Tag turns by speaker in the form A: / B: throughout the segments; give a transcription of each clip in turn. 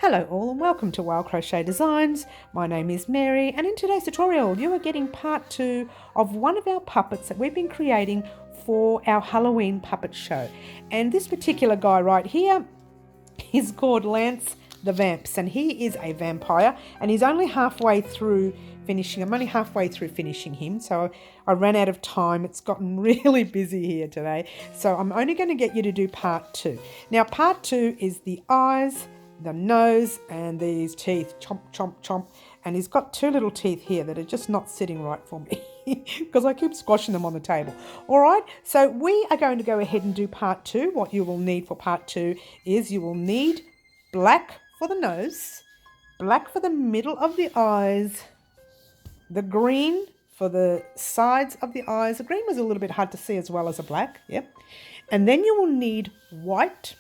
A: Hello all and welcome to Wild Crochet Designs. My name is Mary and in today's tutorial you are getting part 2 of one of our puppets that we've been creating for our Halloween puppet show. And this particular guy right here is called Lance the Vamps, and he is a vampire and he's only halfway through finishing. I'm only halfway through finishing him, so I ran out of time. It's gotten really busy here today, so I'm only going to get you to do part 2. Now part 2 is the eyes, the nose and these teeth. Chomp, chomp, chomp. And he's got two little teeth here that are just not sitting right for me because I keep squashing them on the table. All right, so we are going to go ahead and do part 2. What you will need for part 2 is you will need black for the nose, black for the middle of the eyes, the green for the sides of the eyes. The green was a little bit hard to see as well as a black, yep. And then you will need white.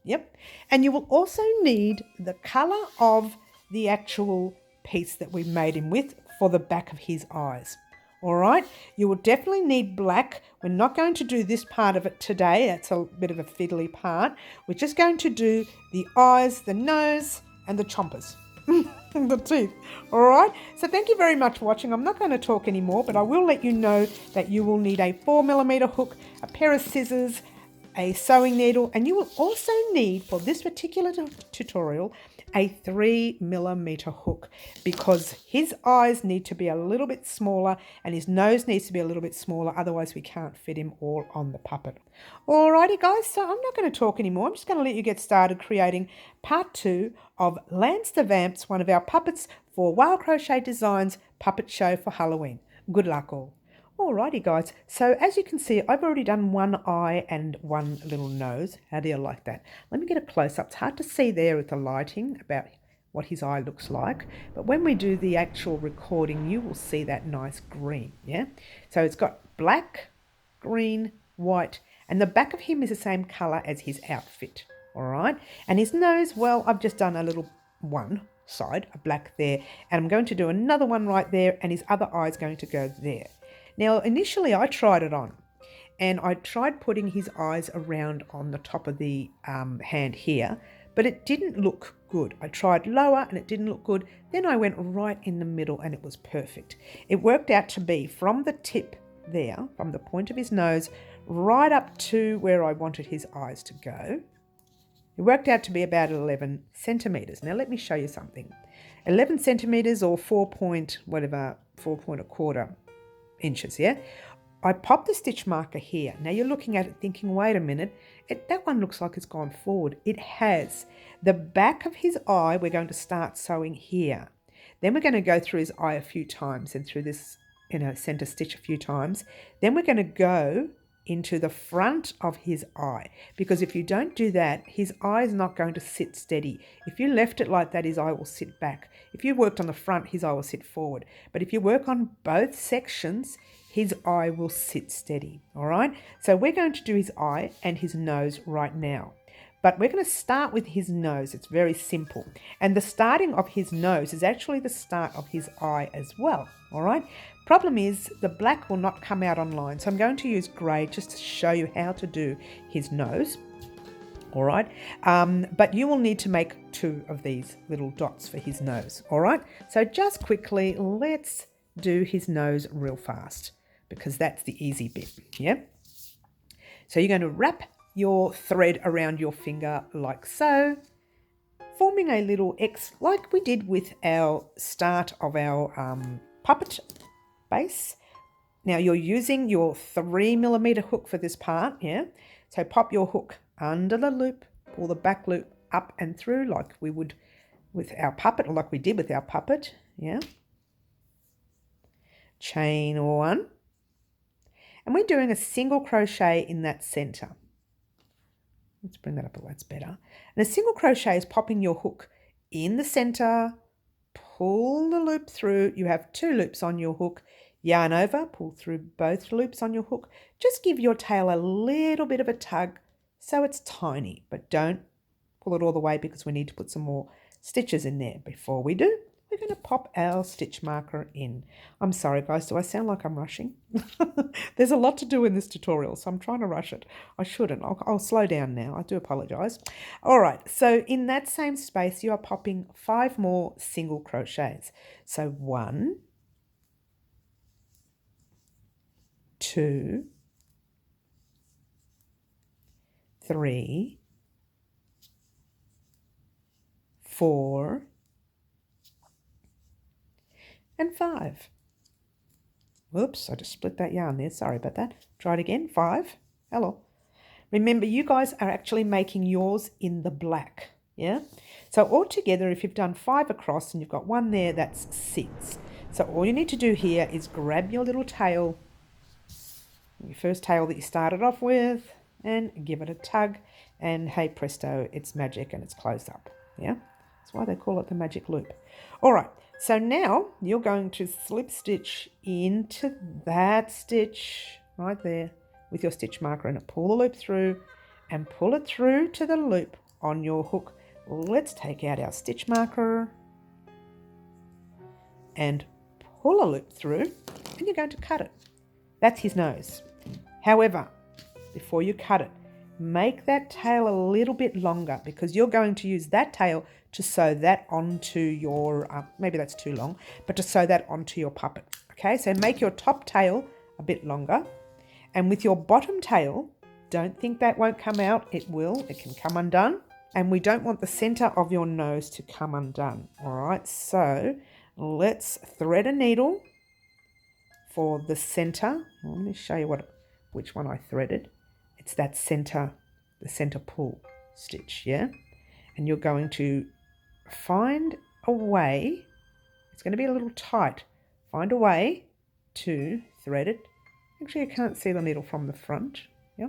A: Yep. And you will also need the colour of the actual piece that we made him with for the back of his eyes. All right. You will definitely need black. We're not going to do this part of it today. That's a bit of a fiddly part. We're just going to do the eyes, the nose and the chompers. The teeth. All right. So thank you very much for watching. I'm not going to talk anymore, but I will let you know that you will need a 4mm hook, a pair of scissors, a sewing needle, and you will also need for this particular tutorial a 3mm hook because his eyes need to be a little bit smaller and his nose needs to be a little bit smaller, otherwise we can't fit him all on the puppet. Alrighty guys, so I'm not going to talk anymore. I'm just going to let you get started creating part 2 of Lance the Vamps, one of our puppets for Wild Crochet Designs puppet show for Halloween. Good luck all. Alrighty guys, so as you can see, I've already done one eye and one little nose. How do you like that? Let me get a close-up. It's hard to see there with the lighting about what his eye looks like, but when we do the actual recording, you will see that nice green, yeah? So it's got black, green, white, and the back of him is the same colour as his outfit, alright? And his nose, well, I've just done a little one side, a black there, and I'm going to do another one right there, and his other eye is going to go there. Now, initially I tried it on and I tried putting his eyes around on the top of the hand here, but it didn't look good. I tried lower and it didn't look good. Then I went right in the middle and it was perfect. It worked out to be from the tip there, from the point of his nose, right up to where I wanted his eyes to go. It worked out to be about 11 centimetres. Now let me show you something. 11 centimetres or 4 point a quarter inches, yeah? I popped the stitch marker here. Now you're looking at it thinking, wait a minute, that one looks like it's gone forward. It has. The back of his eye, we're going to start sewing here. Then we're going to go through his eye a few times and through this, center stitch a few times. Then we're going to go into the front of his eye, because if you don't do that, his eye is not going to sit steady. If you left it like that, his eye will sit back. If you worked on the front, his eye will sit forward. But if you work on both sections, his eye will sit steady. All right, so we're going to do his eye and his nose right now. But we're going to start with his nose. It's very simple. And the starting of his nose is actually the start of his eye as well. All right. Problem is the black will not come out online. So I'm going to use grey just to show you how to do his nose. All right. But you will need to make 2 of these little dots for his nose. All right. So just quickly, let's do his nose real fast because that's the easy bit. Yeah. So you're going to wrap your thread around your finger like so, forming a little X like we did with our start of our puppet base. Now you're using your 3mm hook for this part, yeah? So pop your hook under the loop, pull the back loop up and through like we would with our puppet, or like we did with our puppet, yeah? Chain 1. And we're doing a single crochet in that center. Let's bring that up, that's better. And a single crochet is popping your hook in the center, pull the loop through. You have 2 loops on your hook, yarn over, pull through both loops on your hook. Just give your tail a little bit of a tug so it's tiny, but don't pull it all the way because we need to put some more stitches in there before we do. we're going to pop our stitch marker in. I'm sorry guys, do I sound like I'm rushing? There's a lot to do in this tutorial, so I'm trying to rush it. I shouldn't. I'll slow down now. I do apologise. All right, so in that same space, you are popping 5 more single crochets. So 1, 2, 3, 4, and 5. Whoops, I just split that yarn there. Sorry about that. Try it again. 5. Hello. Remember, you guys are actually making yours in the black. Yeah? So altogether, if you've done 5 across and you've got 1 there, that's 6. So all you need to do here is grab your little tail, your first tail that you started off with, and give it a tug. And hey presto, it's magic and it's closed up. Yeah? That's why they call it the magic loop. All right. So now you're going to slip stitch into that stitch right there with your stitch marker and pull the loop through and pull it through to the loop on your hook. Let's take out our stitch marker and pull a loop through, and you're going to cut it. That's his nose. However, before you cut it, make that tail a little bit longer because you're going to use that tail to sew that onto your, maybe that's too long, but to sew that onto your puppet. Okay, so make your top tail a bit longer. And with your bottom tail, don't think that won't come out. It will. It can come undone. And we don't want the center of your nose to come undone. All right, so let's thread a needle for the center. Let me show you which one I threaded. It's that center, the center pull stitch, yeah? And you're going to find a way, it's going to be a little tight, find a way to thread it. Actually, you can't see the needle from the front, yeah?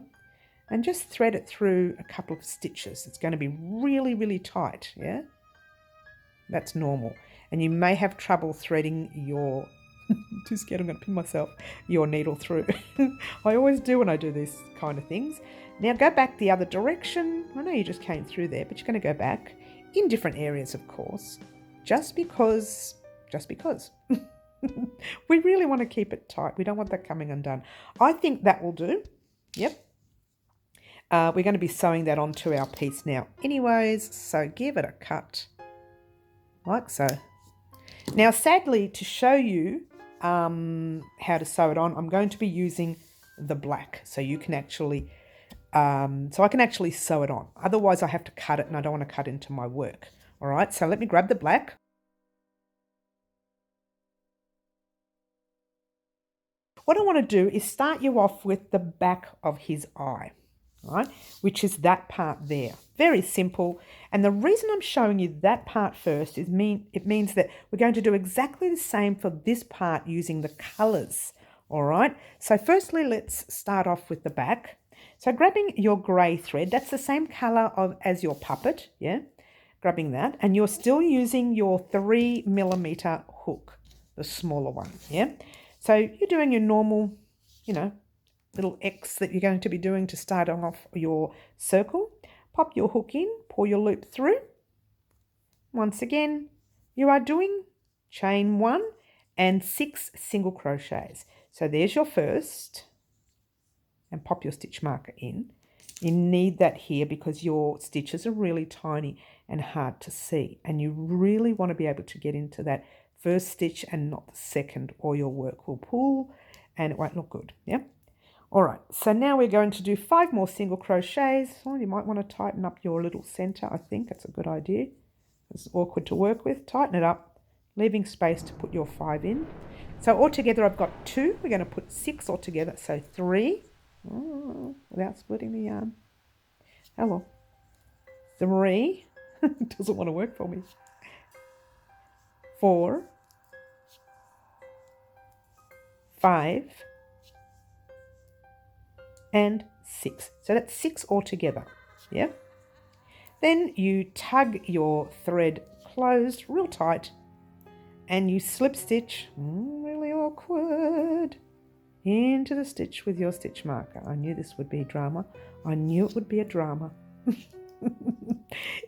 A: And just thread it through a couple of stitches. It's going to be really, really tight, yeah? That's normal. And you may have trouble threading your, too scared I'm going to pin myself, your needle through. I always do when I do these kind of things. Now go back the other direction. I know you just came through there, but you're going to go back in different areas, of course, just because. We really want to keep it tight. We don't want that coming undone. I think that will do. Yep. We're going to be sewing that onto our piece now anyways, so give it a cut like so. Now, sadly, to show you how to sew it on, I'm going to be using the black, so you can actually, so I can actually sew it on. Otherwise, I have to cut it, and I don't want to cut into my work. All right, so let me grab the black. What I want to do is start you off with the back of his eye, right? Which is that part there. Very simple. And the reason I'm showing you that part first is it means that we're going to do exactly the same for this part using the colours. All right. So firstly, let's start off with the back. So grabbing your grey thread, that's the same colour as your puppet. Yeah. Grabbing that. And you're still using your 3mm hook, the smaller one. Yeah. So you're doing your normal, little X that you're going to be doing to start off your circle. Pop your hook in, pull your loop through. Once again, you are doing chain 1 and 6 single crochets. So there's your first, and pop your stitch marker in. You need that here because your stitches are really tiny and hard to see, and you really want to be able to get into that first stitch and not the second, or your work will pull and it won't look good. Yeah. All right, so now we're going to do 5 more single crochets. Oh, you might want to tighten up your little center. I think that's a good idea. It's awkward to work with. Tighten it up, leaving space to put your 5 in. So altogether I've got 2. We're going to put 6 altogether. So 3, without splitting the yarn. Hello. 3, it doesn't want to work for me. 4, 5, and 6. So that's 6 altogether. Yeah. Then you tug your thread closed real tight and you slip stitch, really awkward, into the stitch with your stitch marker. I knew this would be drama. I knew it would be a drama.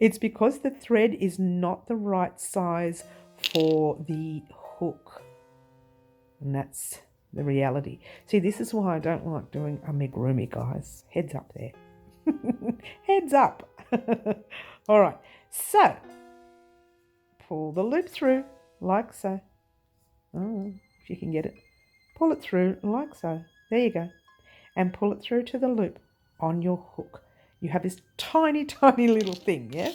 A: It's because the thread is not the right size for the hook. And that's the reality. See, this is why I don't like doing amigurumi, guys. Heads up there. Heads up. All right, so pull the loop through like so. Oh, if you can get it. Pull it through like so. There you go. And pull it through to the loop on your hook. You have this tiny, tiny little thing, yeah?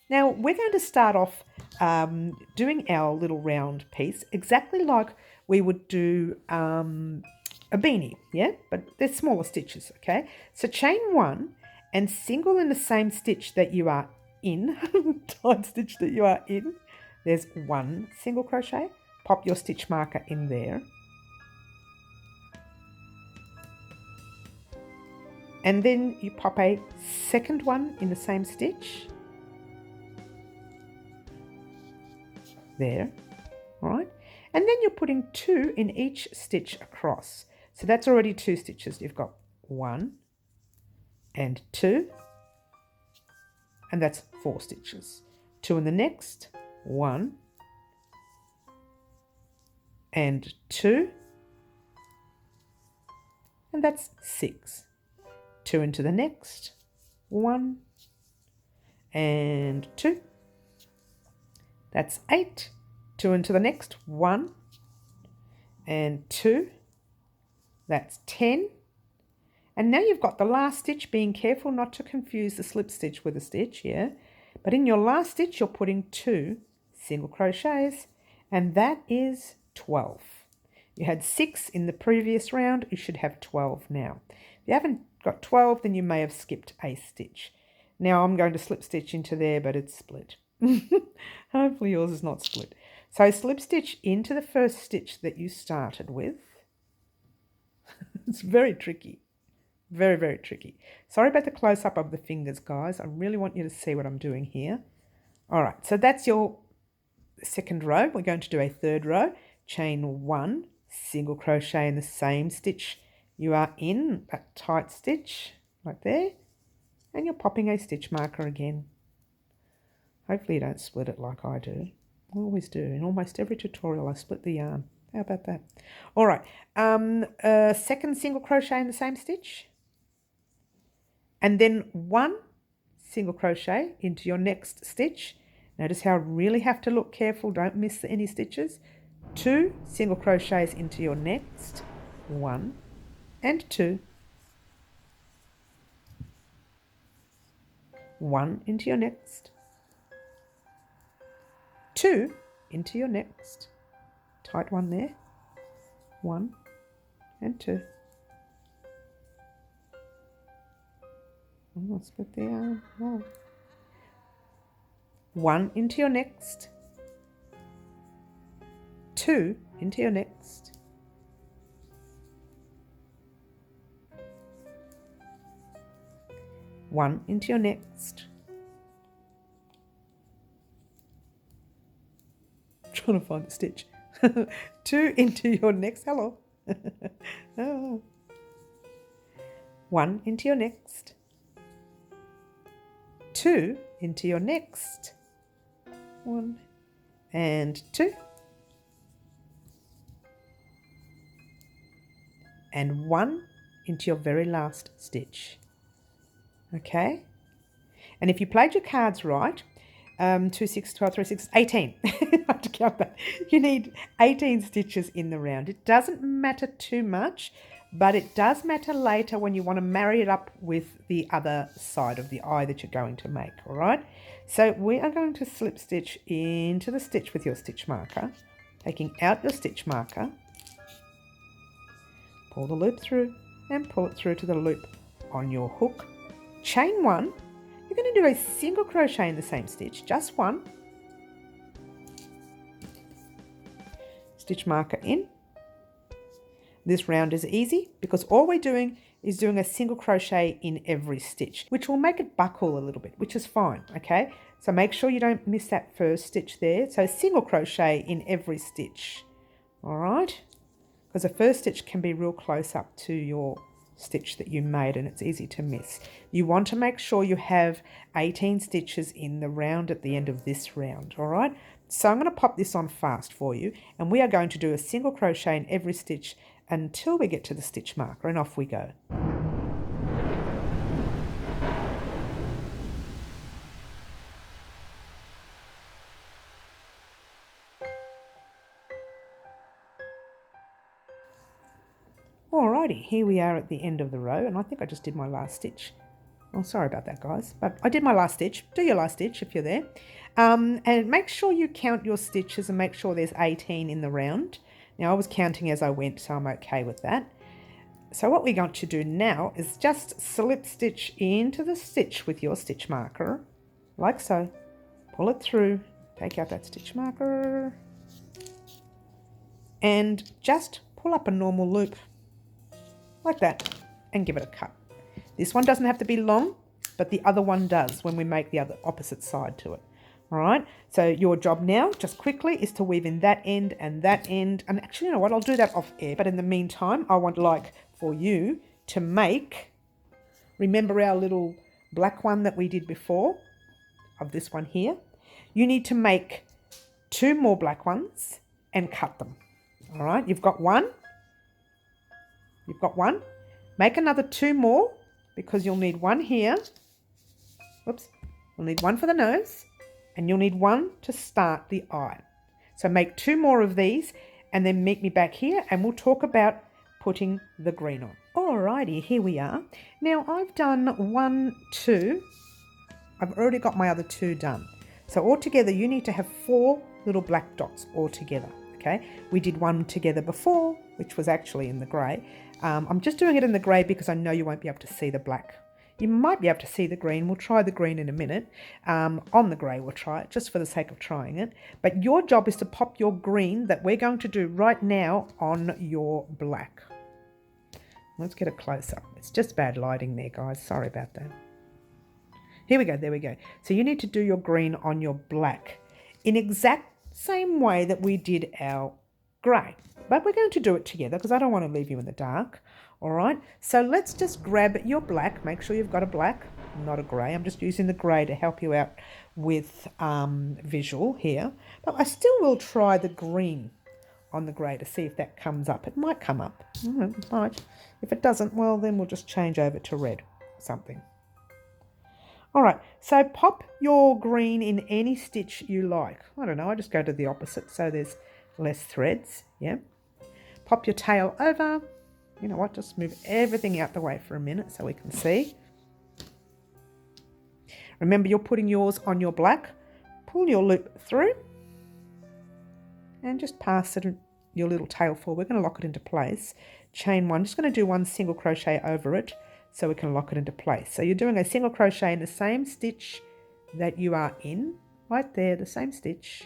A: Now, we're going to start off doing our little round piece exactly like we would do a beanie, yeah? But they're smaller stitches, okay? So chain one and single in the same stitch that you are in, tight stitch that you are in. There's one single crochet. Pop your stitch marker in there. And then you pop a second one in the same stitch. There, all right? And then you're putting 2 in each stitch across. So that's already 2 stitches. You've got 1 and 2, and that's 4 stitches. 2 in the next, 1 and 2, and that's 6. 2 into the next, 1 and 2. That's 8. 2 into the next, 1 and 2. That's 10. And now you've got the last stitch, being careful not to confuse the slip stitch with a stitch, yeah? But in your last stitch, you're putting 2 single crochets, and that is 12. You had 6 in the previous round, you should have 12 now. If you haven't got 12, then you may have skipped a stitch. Now I'm going to slip stitch into there, but it's split. Hopefully yours is not split. So slip stitch into the first stitch that you started with. It's very tricky. Very, very tricky. Sorry about the close-up of the fingers, guys. I really want you to see what I'm doing here. All right, so that's your second row. We're going to do a third row. Chain 1, single crochet in the same stitch you are in, that tight stitch right there. And you're popping a stitch marker again. Hopefully you don't split it like I do. I always do. In almost every tutorial I split the yarn. How about that? All right. Second single crochet in the same stitch. And then 1 single crochet into your next stitch. Notice how I really have to look careful. Don't miss any stitches. 2 single crochets into your next. 1 and 2. 1 into your next. 2 into your next. Tight one there. 1 and 2. Oh, split the yarn. Oh. 1 into your next. 2 into your next. 1 into your next. Trying to find the stitch. 2 into your next. Hello. Oh. 1 into your next. 2 into your next. 1 and 2. And 1 into your very last stitch. Okay? And if you played your cards right, 2, 6, 12, 3, 6, 18. I have to count that. You need 18 stitches in the round. It doesn't matter too much, but it does matter later when you want to marry it up with the other side of the eye that you're going to make, all right? So we are going to slip stitch into the stitch with your stitch marker, taking out your stitch marker, pull the loop through and pull it through to the loop on your hook. Chain 1. You're going to do a single crochet in the same stitch, just 1. Stitch marker in. This round is easy because all we're doing is doing a single crochet in every stitch, which will make it buckle a little bit, which is fine, okay? So make sure you don't miss that first stitch there. So single crochet in every stitch, all right? Because the first stitch can be real close up to your stitch that you made and it's easy to miss. You want to make sure you have 18 stitches in the round at the end of this round, all right? So I'm going to pop this on fast for you, and we are going to do a single crochet in every stitch until we get to the stitch marker, and off we go. Alrighty, here we are at the end of the row, and I think I just did my last stitch. Oh, sorry about that, guys, but I did my last stitch. Do your last stitch if you're there. And make sure you count your stitches and make sure there's 18 in the round. Now, I was counting as I went, so I'm okay with that. So what we're going to do now is just slip stitch into the stitch with your stitch marker, like so. Pull it through, take out that stitch marker, and just pull up a normal loop, like that, and give it a cut. This one doesn't have to be long, but the other one does when we make the other opposite side to it. All right, so your job now, just quickly, is to weave in that end and that end. And actually, you know what, I'll do that off air. But in the meantime, I want for you to make, remember our little black one that we did before, of this one here? You need to make 2 more black ones and cut them. All right, you've got one. You've got one. Make another 2 more, because you'll need one here. Whoops. You'll need one for the nose, and you'll need one to start the eye. So make 2 more of these, and then meet me back here, and we'll talk about putting the green on. Alrighty, here we are. Now I've done 1, 2. I've already got my other 2 done. So altogether, you need to have 4 little black dots altogether. Okay, we did one together before, which was actually in the grey. I'm just doing it in the grey because I know you won't be able to see the black. You might be able to see the green. We'll try the green in a minute. On the grey, we'll try it just for the sake of trying it. But your job is to pop your green that we're going to do right now on your black. Let's get a close-up. It's just bad lighting there, guys. Sorry about that. Here we go. There we go. So you need to do your green on your black in exact same way that we did our grey. But we're going to do it together because I don't want to leave you in the dark. All right, so let's just grab your black. Make sure you've got a black, not a grey. I'm just using the grey to help you out with visual here. But I still will try the green on the grey to see if that comes up. It might come up. It might. If it doesn't, well, then we'll just change over to red or something. All right, so pop your green in any stitch you like. I don't know, I just go to the opposite so there's less threads, yeah. Pop your tail over. You know what, just move everything out the way for a minute so we can see. Remember, you're putting yours on your black. Pull your loop through and just pass it your little tail forward. We're going to lock it into place. Chain 1, just going to do 1 single crochet over it so we can lock it into place. So you're doing a single crochet in the same stitch that you are in, right there, the same stitch,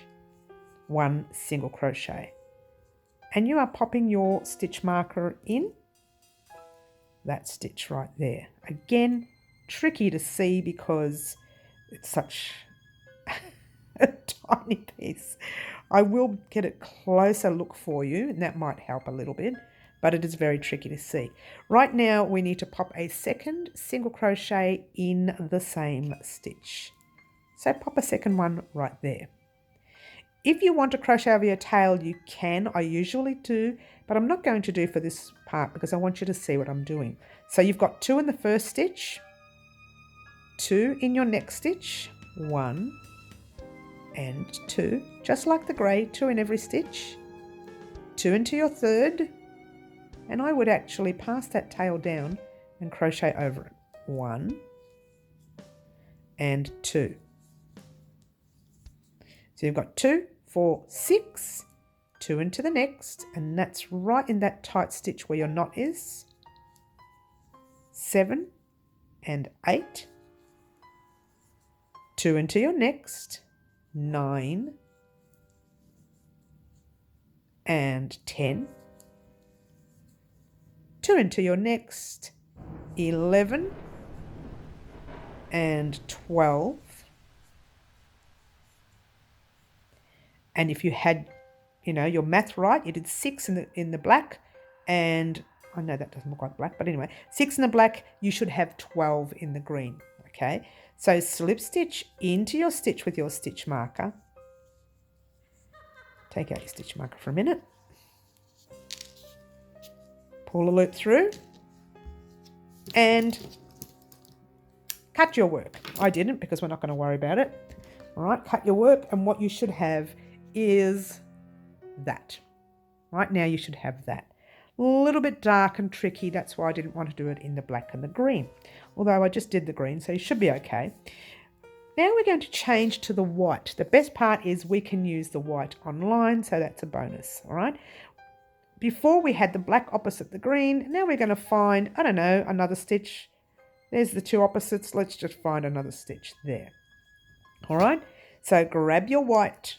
A: 1 single crochet. And you are popping your stitch marker in that stitch right there. Again, tricky to see because it's such a tiny piece. I will get a closer look for you, and that might help a little bit, but it is very tricky to see. Right now, we need to pop a 2nd single crochet in the same stitch. So pop a 2nd one right there. If you want to crochet over your tail, you can. I usually do, but I'm not going to do for this part because I want you to see what I'm doing. So you've got 2 in the first stitch, 2 in your next stitch, 1 and 2, just like the grey, 2 in every stitch, 2 into your 3rd, and I would actually pass that tail down and crochet over it, 1 and 2. So you've got 2, 4, 6, 2 into the next, and that's right in that tight stitch where your knot is, 7 and 8, 2 into your next, 9 and 10, 2 into your next, 11 and 12. And if you had, you know, your math right, you did 6 in the black, and I know that doesn't look like black, but anyway, 6 in the black, you should have 12 in the green, okay? So slip stitch into your stitch with your stitch marker, Take out your stitch marker for a minute. Pull a loop through and cut your work. I didn't because we're not going to worry about it. All right, cut your work, and what you should have is that. Right now you should have that. A little bit dark and tricky, that's why I didn't want to do it in the black and the green. Although I just did the green, so you should be okay. Now we're going to change to the white. The best part is we can use the white online, so that's a bonus, all right? Before we had the black opposite the green, now we're going to find, I don't know, another stitch. There's the two opposites, let's just find another stitch there. All right, so grab your white,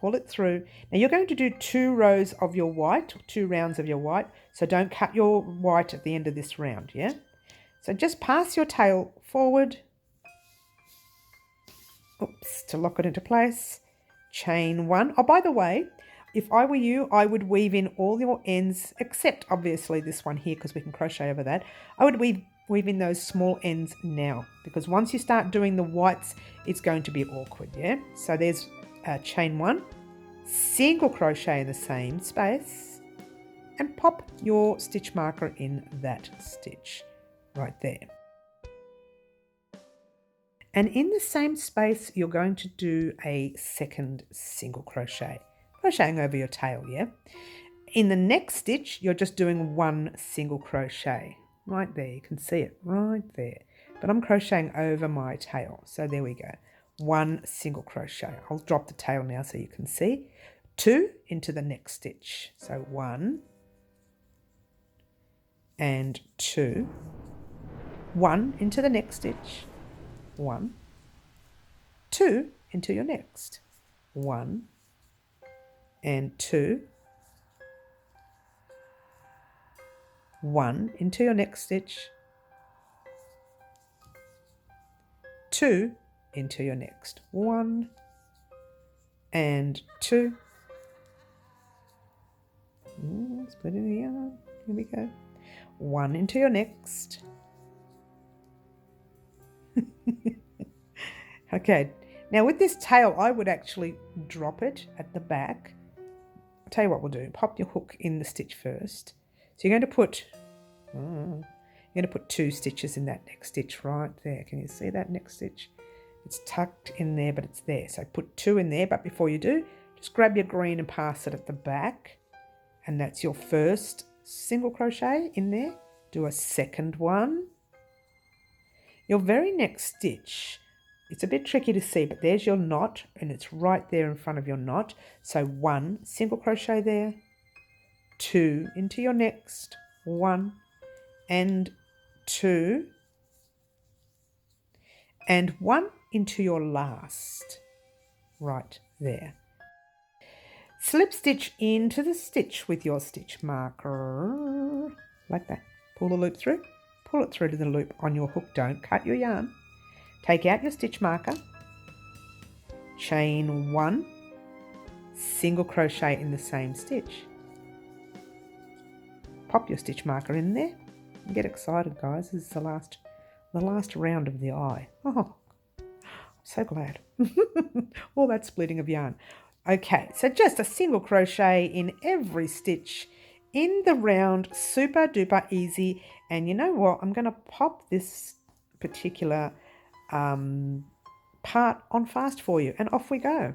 A: pull it through. Now you're going to do 2 rows of your white, 2 rounds of your white, so don't cut your white at the end of this round, yeah? So just pass your tail forward, oops, to lock it into place, chain 1. Oh, by the way, if I were you, I would weave in all your ends, except obviously this one here, because we can crochet over that. I would weave in those small ends now, because once you start doing the whites, it's going to be awkward, yeah? So there's chain 1, single crochet in the same space, and pop your stitch marker in that stitch right there. And in the same space, you're going to do a second single crochet, crocheting over your tail, yeah? In the next stitch, you're just doing 1 single crochet. Right there, you can see it right there. But I'm crocheting over my tail. So there we go. 1 single crochet. I'll drop the tail now so you can see. 2 into the next stitch. So 1 and 2. 1 into the next stitch. 1. 2 into your next. 1 and 2. 1 into your next stitch, 2 into your next, 1 and 2, splitting the yarn, here we go, 1 into your next. Okay, now with this tail I would actually drop it at the back. I'll tell you what we'll do, pop your hook in the stitch first. So you're going to put 2 stitches in that next stitch right there. Can you see that next stitch? It's tucked in there, but it's there. So put 2 in there, but before you do, just grab your green and pass it at the back. And that's your first single crochet in there. Do a second one. Your very next stitch, it's a bit tricky to see, but there's your knot, and it's right there in front of your knot. So 1 single crochet there. 2 into your next, 1 and 2, and 1 into your last, right there. Slip stitch into the stitch with your stitch marker, like that. Pull the loop through, pull it through to the loop on your hook, don't cut your yarn. Take out your stitch marker, chain 1, single crochet in the same stitch. Pop your stitch marker in there and get excited, guys. This is the last round of the eye. Oh, I'm so glad. All that splitting of yarn. Okay, so just a single crochet in every stitch in the round, super duper easy. And you know what? I'm going to pop this particular part on fast for you, and off we go.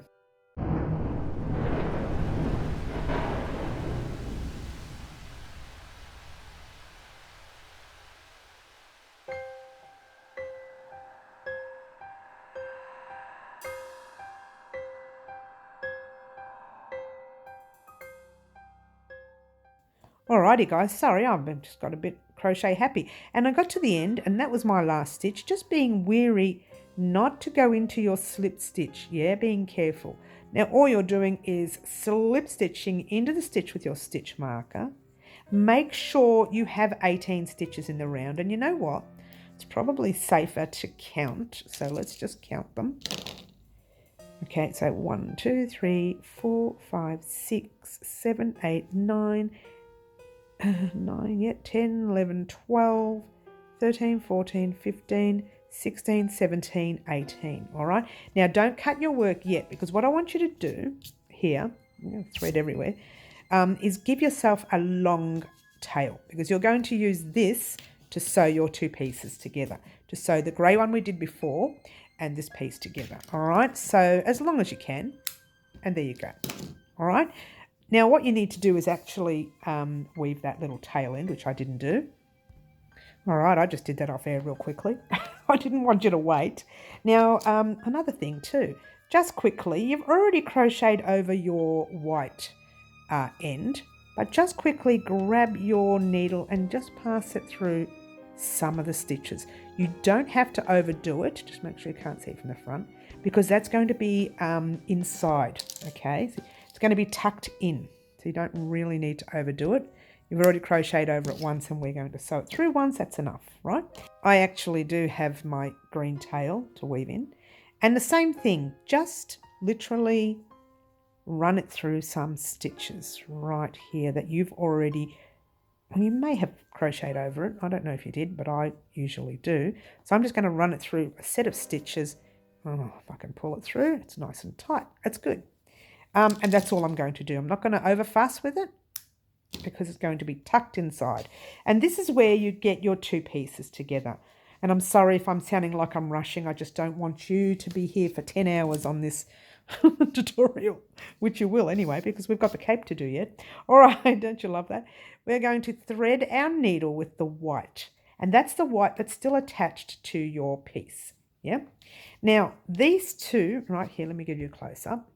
A: Alrighty guys, sorry, I've just got a bit crochet happy. And I got to the end and that was my last stitch, just being wary not to go into your slip stitch, yeah, being careful. Now all you're doing is slip stitching into the stitch with your stitch marker. Make sure you have 18 stitches in the round, and you know what? It's probably safer to count, so let's just count them. Okay, so 1, 2, 3, 4, 5, 6, 7, 8, 9, 10, 11, 12, 13, 14, 15, 16, 17, 18. All right. Now don't cut your work yet, because what I want you to do here thread everywhere, is give yourself a long tail, because you're going to use this to sew your two pieces together, to sew the grey one we did before and this piece together. All right, so as long as you can, and there you go. All right, now what you need to do is actually weave that little tail end, which I didn't do. All right, I just did that off air real quickly. I didn't want you to wait. Now, another thing too, just quickly, you've already crocheted over your white end, but just quickly grab your needle and just pass it through some of the stitches. You don't have to overdo it, just make sure you can't see it from the front, because that's going to be inside, okay? So it's going to be tucked in, so you don't really need to overdo it. You've already crocheted over it once and we're going to sew it through once, that's enough, right? I actually do have my green tail to weave in. And the same thing, just literally run it through some stitches right here that you've already, well, you may have crocheted over it. I don't know if you did, but I usually do. So I'm just going to run it through a set of stitches. Oh, if I can pull it through, it's nice and tight. That's good. And that's all I'm going to do. I'm not going to over fuss with it, because it's going to be tucked inside. And this is where you get your two pieces together. And I'm sorry if I'm sounding like I'm rushing. I just don't want you to be here for 10 hours on this tutorial, which you will anyway, because we've got the cape to do yet. All right, don't you love that? We're going to thread our needle with the white. And that's the white that's still attached to your piece. Yeah. Now, these two, right here, let me give you a close-up.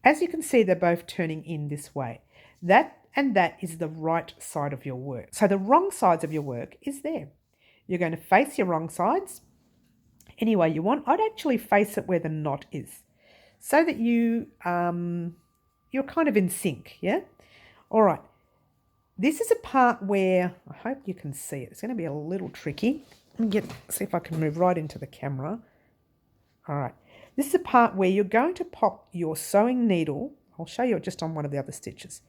A: As you can see, they're both turning in this way. That and that is the right side of your work. So the wrong sides of your work is there. You're going to face your wrong sides any way you want. I'd actually face it where the knot is, so that you're kind of in sync, yeah? All right. This is a part where, I hope you can see it. It's going to be a little tricky. Let me see if I can move right into the camera. All right. This is a part where you're going to pop your sewing needle. I'll show you just on one of the other stitches,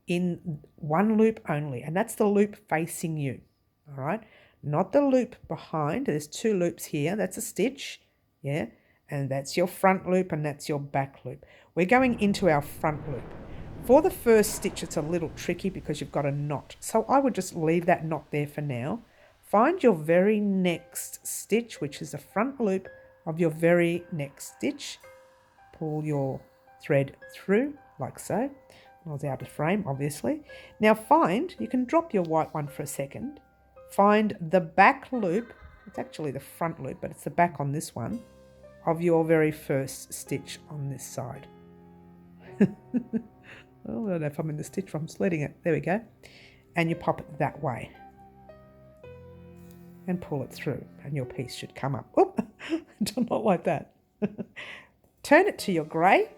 A: in one loop only, and that's the loop facing you, all right? Not the loop behind. There's two loops here. That's a stitch, yeah? And that's your front loop and that's your back loop. We're going into our front loop. For the first stitch, it's a little tricky because you've got a knot. So I would just leave that knot there for now. Find your very next stitch, which is the front loop of your very next stitch. Pull your thread through like so. I was out of frame, obviously. Now you can drop your white one for a second. Find the back loop. It's actually the front loop, but it's the back on this one of your very first stitch on this side. Oh, I don't know if I'm in the stitch from slitting it. There we go. And you pop it that way. And pull it through, and your piece should come up. Oop, not like that. Turn it to your grey.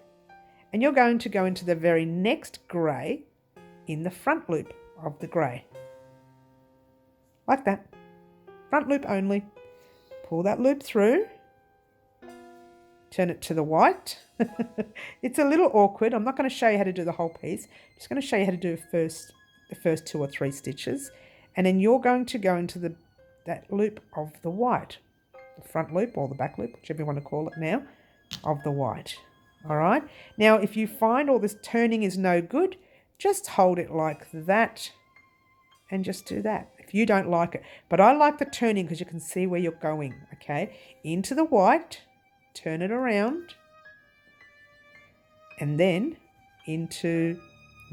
A: And you're going to go into the very next grey in the front loop of the grey. Like that. Front loop only. Pull that loop through. Turn it to the white. It's a little awkward. I'm not going to show you how to do the whole piece. I'm just going to show you how to do the first 2 or 3 stitches. And then you're going to go into that loop of the white. The front loop or the back loop, whichever you want to call it now, of the white. All right. Now, if you find all this turning is no good, just hold it like that and just do that if you don't like it. But I like the turning because you can see where you're going, okay? Into the white, turn it around, and then into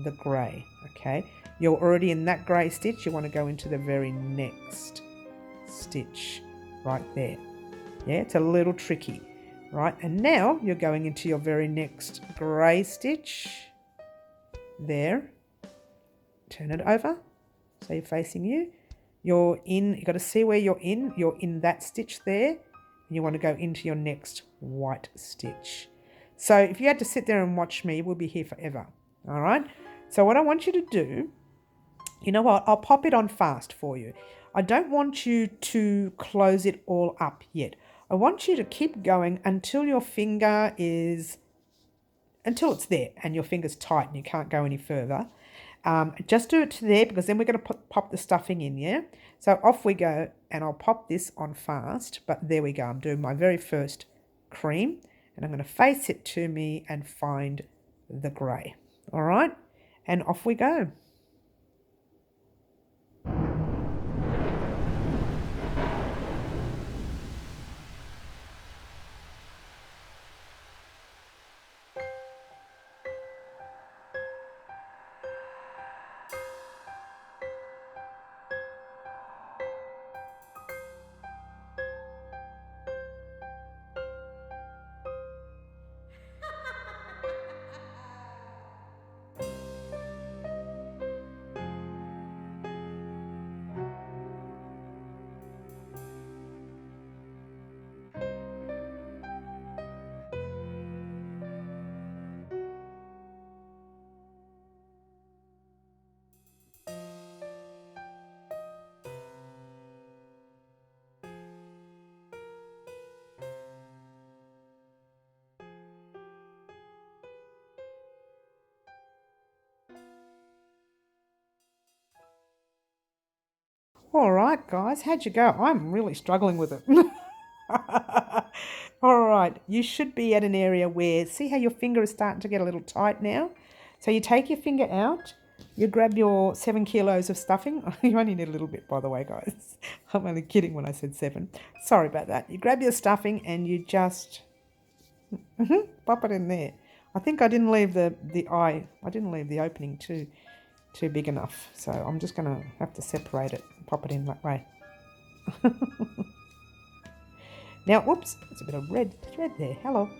A: the grey, okay? You're already in that grey stitch. You want to go into the very next stitch right there. Yeah, it's a little tricky. Right, and now you're going into your very next grey stitch. There. Turn it over. So you're facing you. You've got to see where you're in. You're in that stitch there. And you want to go into your next white stitch. So if you had to sit there and watch me, we'll be here forever. All right. So what I want you to do, you know what? I'll pop it on fast for you. I don't want you to close it all up yet. I want you to keep going until your finger until it's there and your finger's tight and you can't go any further. Just do it to there, because then we're going to pop the stuffing in, yeah? So off we go, and I'll pop this on fast, but there we go. I'm doing my very first cream, and I'm going to face it to me and find the grey. All right, and off we go. All right, guys, how'd you go? I'm really struggling with it. All right, you should be at an area where, see how your finger is starting to get a little tight now? So you take your finger out, you grab your 7 kilos of stuffing. You only need a little bit, by the way, guys. I'm only kidding when I said 7. Sorry about that. You grab your stuffing and you just pop it in there. I think I didn't leave the eye. I didn't leave the opening too big enough. So I'm just going to have to separate it and pop it in that way. Now, whoops, there's a bit of red thread there. Hello.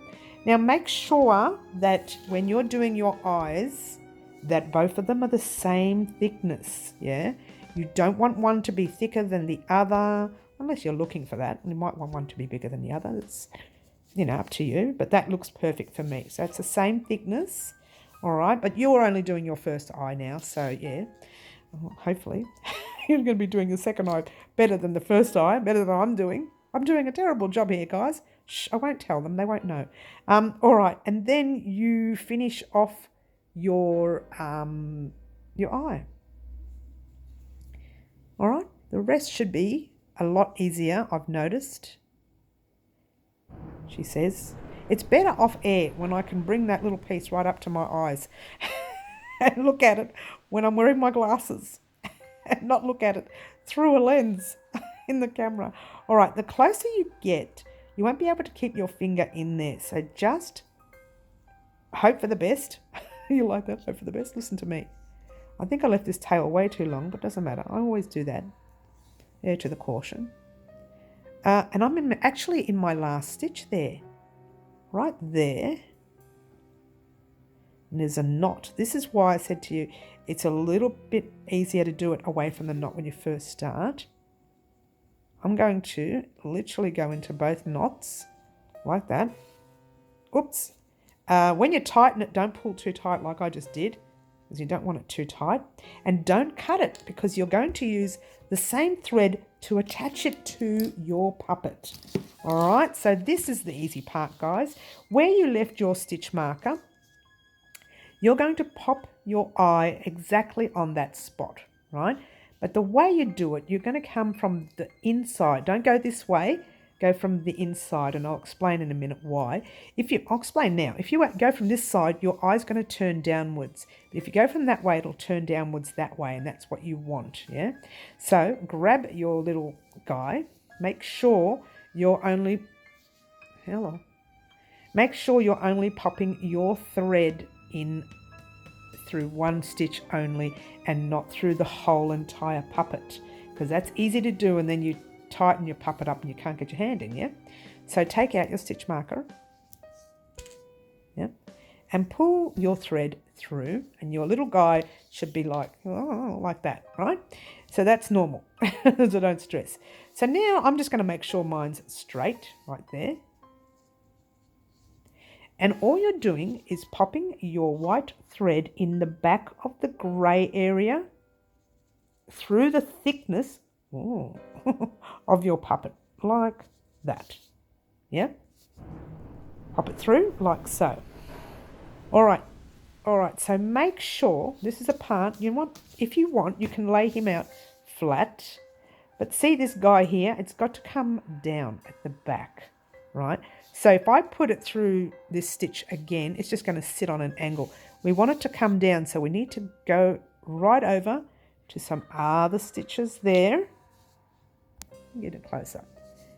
A: Now, make sure that when you're doing your eyes, that both of them are the same thickness, yeah? You don't want one to be thicker than the other, unless you're looking for that. You might want one to be bigger than the other. It's, up to you, but that looks perfect for me. So it's the same thickness, all right? But you're only doing your first eye now, so yeah. Hopefully, you're going to be doing the second eye better than the first eye, better than I'm doing. I'm doing a terrible job here, guys. Shh, I won't tell them. They won't know. All right, and then you finish off your eye. All right, the rest should be a lot easier, I've noticed. She says, it's better off air when I can bring that little piece right up to my eyes and look at it when I'm wearing my glasses and not look at it through a lens in the camera. All right, the closer you get, you won't be able to keep your finger in there. So just hope for the best. You like that? Hope for the best? Listen to me. I think I left this tail way too long, but doesn't matter. I always do that. Air to the caution. And I'm actually in my last stitch there. Right there. And there's a knot. This is why I said to you, it's a little bit easier to do it away from the knot when you first start. I'm going to literally go into both knots like that. Oops. When you tighten it, don't pull too tight like I just did, because you don't want it too tight. And don't cut it, because you're going to use the same thread to attach it to your puppet. All right, so this is the easy part, guys. Where you left your stitch marker, you're going to pop your eye exactly on that spot, right? But the way you do it, you're going to come from the inside. Don't go this way. Go from the inside, and I'll explain in a minute why. I'll explain now. If you go from this side, your eye's going to turn downwards. But if you go from that way, it'll turn downwards that way, and that's what you want, yeah? So grab your little guy. Make sure you're only... Hello. Make sure you're only popping your thread in through one stitch only and not through the whole entire puppet, because that's easy to do, and then you tighten your puppet up and you can't get your hand in, yeah? So take out your stitch marker, yeah, and pull your thread through, and your little guy should be like that, right? So that's normal, so don't stress. So now I'm just going to make sure mine's straight right there. And all you're doing is popping your white thread in the back of the grey area through the thickness of your puppet, like that. Yeah? Pop it through like so. All right, so make sure, this is a part, if you want, you can lay him out flat. But see this guy here, it's got to come down at the back, right? So if I put it through this stitch again, it's just going to sit on an angle. We want it to come down, so we need to go right over to some other stitches there. Get it closer.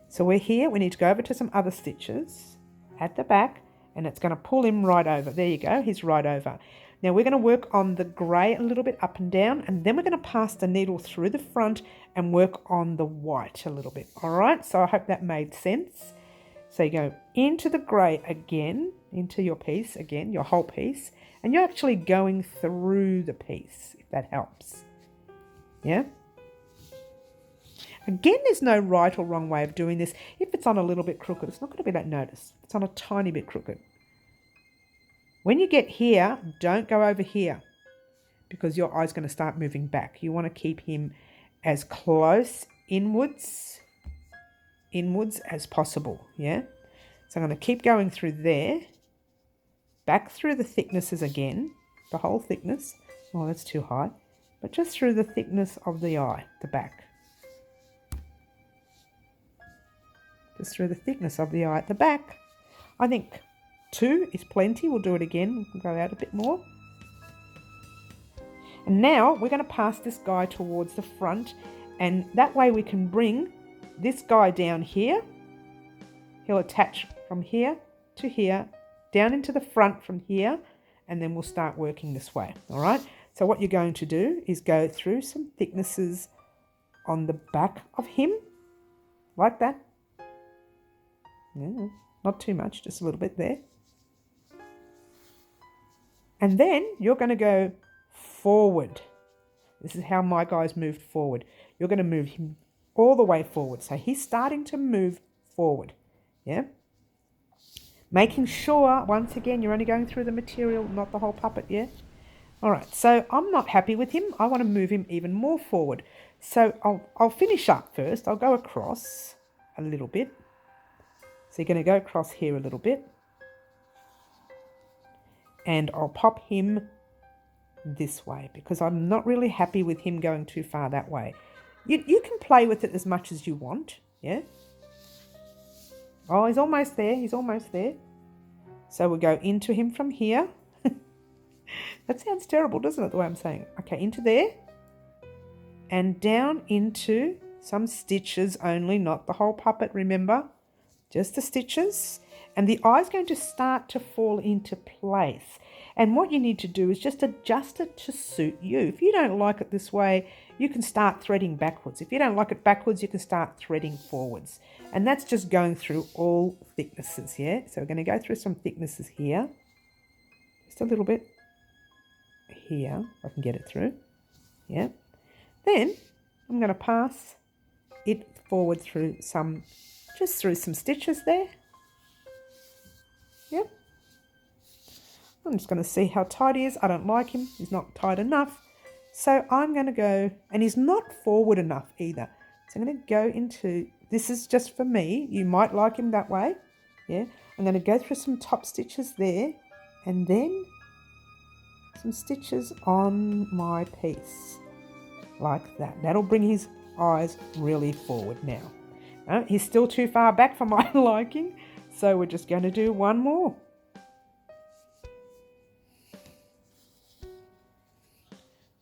A: So we're here, we need to go over to some other stitches at the back, and it's going to pull him right over. There you go, he's right over. Now we're going to work on the grey a little bit up and down, and then we're going to pass the needle through the front and work on the white a little bit. All right, so I hope that made sense. So you go into the grey again, into your piece again, your whole piece, and you're actually going through the piece, if that helps. Yeah? Again, there's no right or wrong way of doing this. If it's on a little bit crooked, it's not going to be that noticed. It's on a tiny bit crooked. When you get here, don't go over here because your eye's going to start moving back. You want to keep him as close inwards as possible, yeah? So I'm going to keep going through there, back through the thicknesses again, the whole thickness. Oh, that's too high. But just through the thickness of the eye, the back. Just through the thickness of the eye at the back. I think 2 is plenty. We'll do it again. We'll go out a bit more. And now we're going to pass this guy towards the front, and that way we can bring this guy down here. He'll attach from here to here, down into the front from here, and then we'll start working this way. All right. So what you're going to do is go through some thicknesses on the back of him, like that. Yeah, not too much, just a little bit there. And then you're going to go forward. This is how my guys moved forward. You're going to move him all the way forward. So he's starting to move forward. Yeah. Making sure, once again, you're only going through the material, not the whole puppet, yeah? All right, so I'm not happy with him. I want to move him even more forward. So I'll finish up first. I'll go across a little bit. So you're going to go across here a little bit. And I'll pop him this way because I'm not really happy with him going too far that way. You can play with it as much as you want, yeah? Oh, he's almost there. He's almost there. So we'll go into him from here. That sounds terrible, doesn't it, the way I'm saying it? Okay, into there. And down into some stitches only, not the whole puppet, remember? Just the stitches. And the eye's going to start to fall into place. And what you need to do is just adjust it to suit you. If you don't like it this way, you can start threading backwards. If you don't like it backwards, you can start threading forwards. And that's just going through all thicknesses, yeah? So we're going to go through some thicknesses here. Just a little bit here, if I can get it through. Yeah. Then I'm going to pass it forward through some, just through some stitches there. Yep. I'm just going to see how tight he is. I don't like him. He's not tight enough. So I'm going to go, and he's not forward enough either. So I'm going to go into, this is just for me. You might like him that way. Yeah. I'm going to go through some top stitches there, and then some stitches on my piece. Like that. That'll bring his eyes really forward now. No, he's still too far back for my liking. So we're just going to do one more.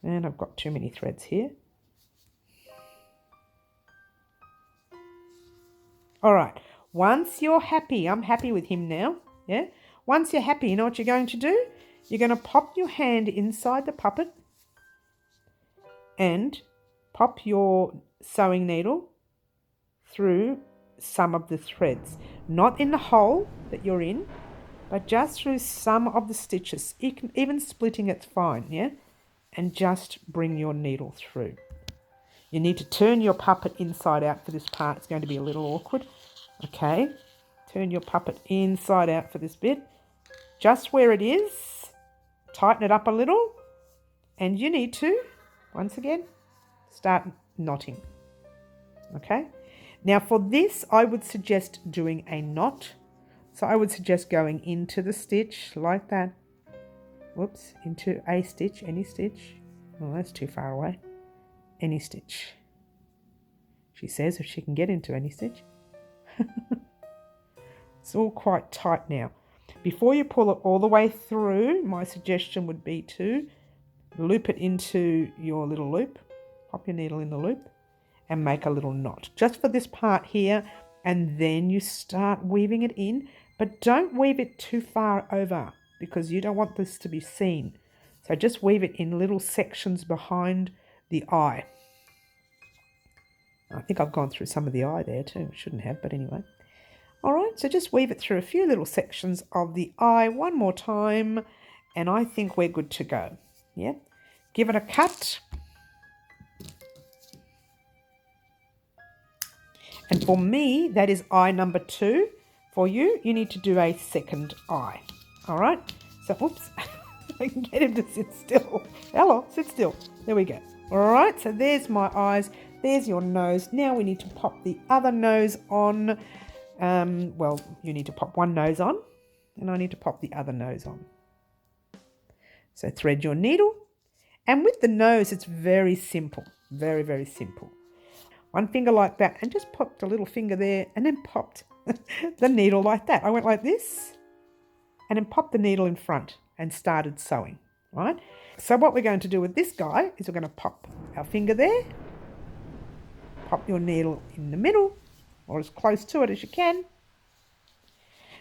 A: And I've got too many threads here. All right. Once you're happy, I'm happy with him now. Yeah. Once you're happy, you know what you're going to do? You're going to pop your hand inside the puppet and pop your sewing needle through some of the threads. Not in the hole that you're in, but just through some of the stitches. Even splitting it's fine, yeah? And just bring your needle through. You need to turn your puppet inside out for this part. It's going to be a little awkward. Okay, turn your puppet inside out for this bit. Just where it is, tighten it up a little, and you need to, once again, start knotting. Okay, now for this, I would suggest doing a knot. So I would suggest going into the stitch like that. Whoops, into a stitch, any stitch. Oh, that's too far away. Any stitch. She says if she can get into any stitch. It's all quite tight now. Before you pull it all the way through, my suggestion would be to loop it into your little loop, pop your needle in the loop and make a little knot just for this part here, and then you start weaving it in, but don't weave it too far over because you don't want this to be seen. So just weave it in little sections behind the eye. I think I've gone through some of the eye there too. Shouldn't have, but anyway. All right, so just weave it through a few little sections of the eye one more time, and I think we're good to go. Yeah, give it a cut. And for me, that is eye number 2. For you, you need to do a second eye. All right, so oops, I can get him to sit still. Hello, sit still. There we go. All right, so there's my eyes. There's your nose. Now we need to pop the other nose on. Well, you need to pop one nose on, and I need to pop the other nose on. So thread your needle, and with the nose, it's very simple. Very, very simple. One finger like that, and just popped a little finger there, and then popped the needle like that. I went like this, and then popped the needle in front and started sewing, right? So what we're going to do with this guy is we're going to pop our finger there, pop your needle in the middle, or as close to it as you can.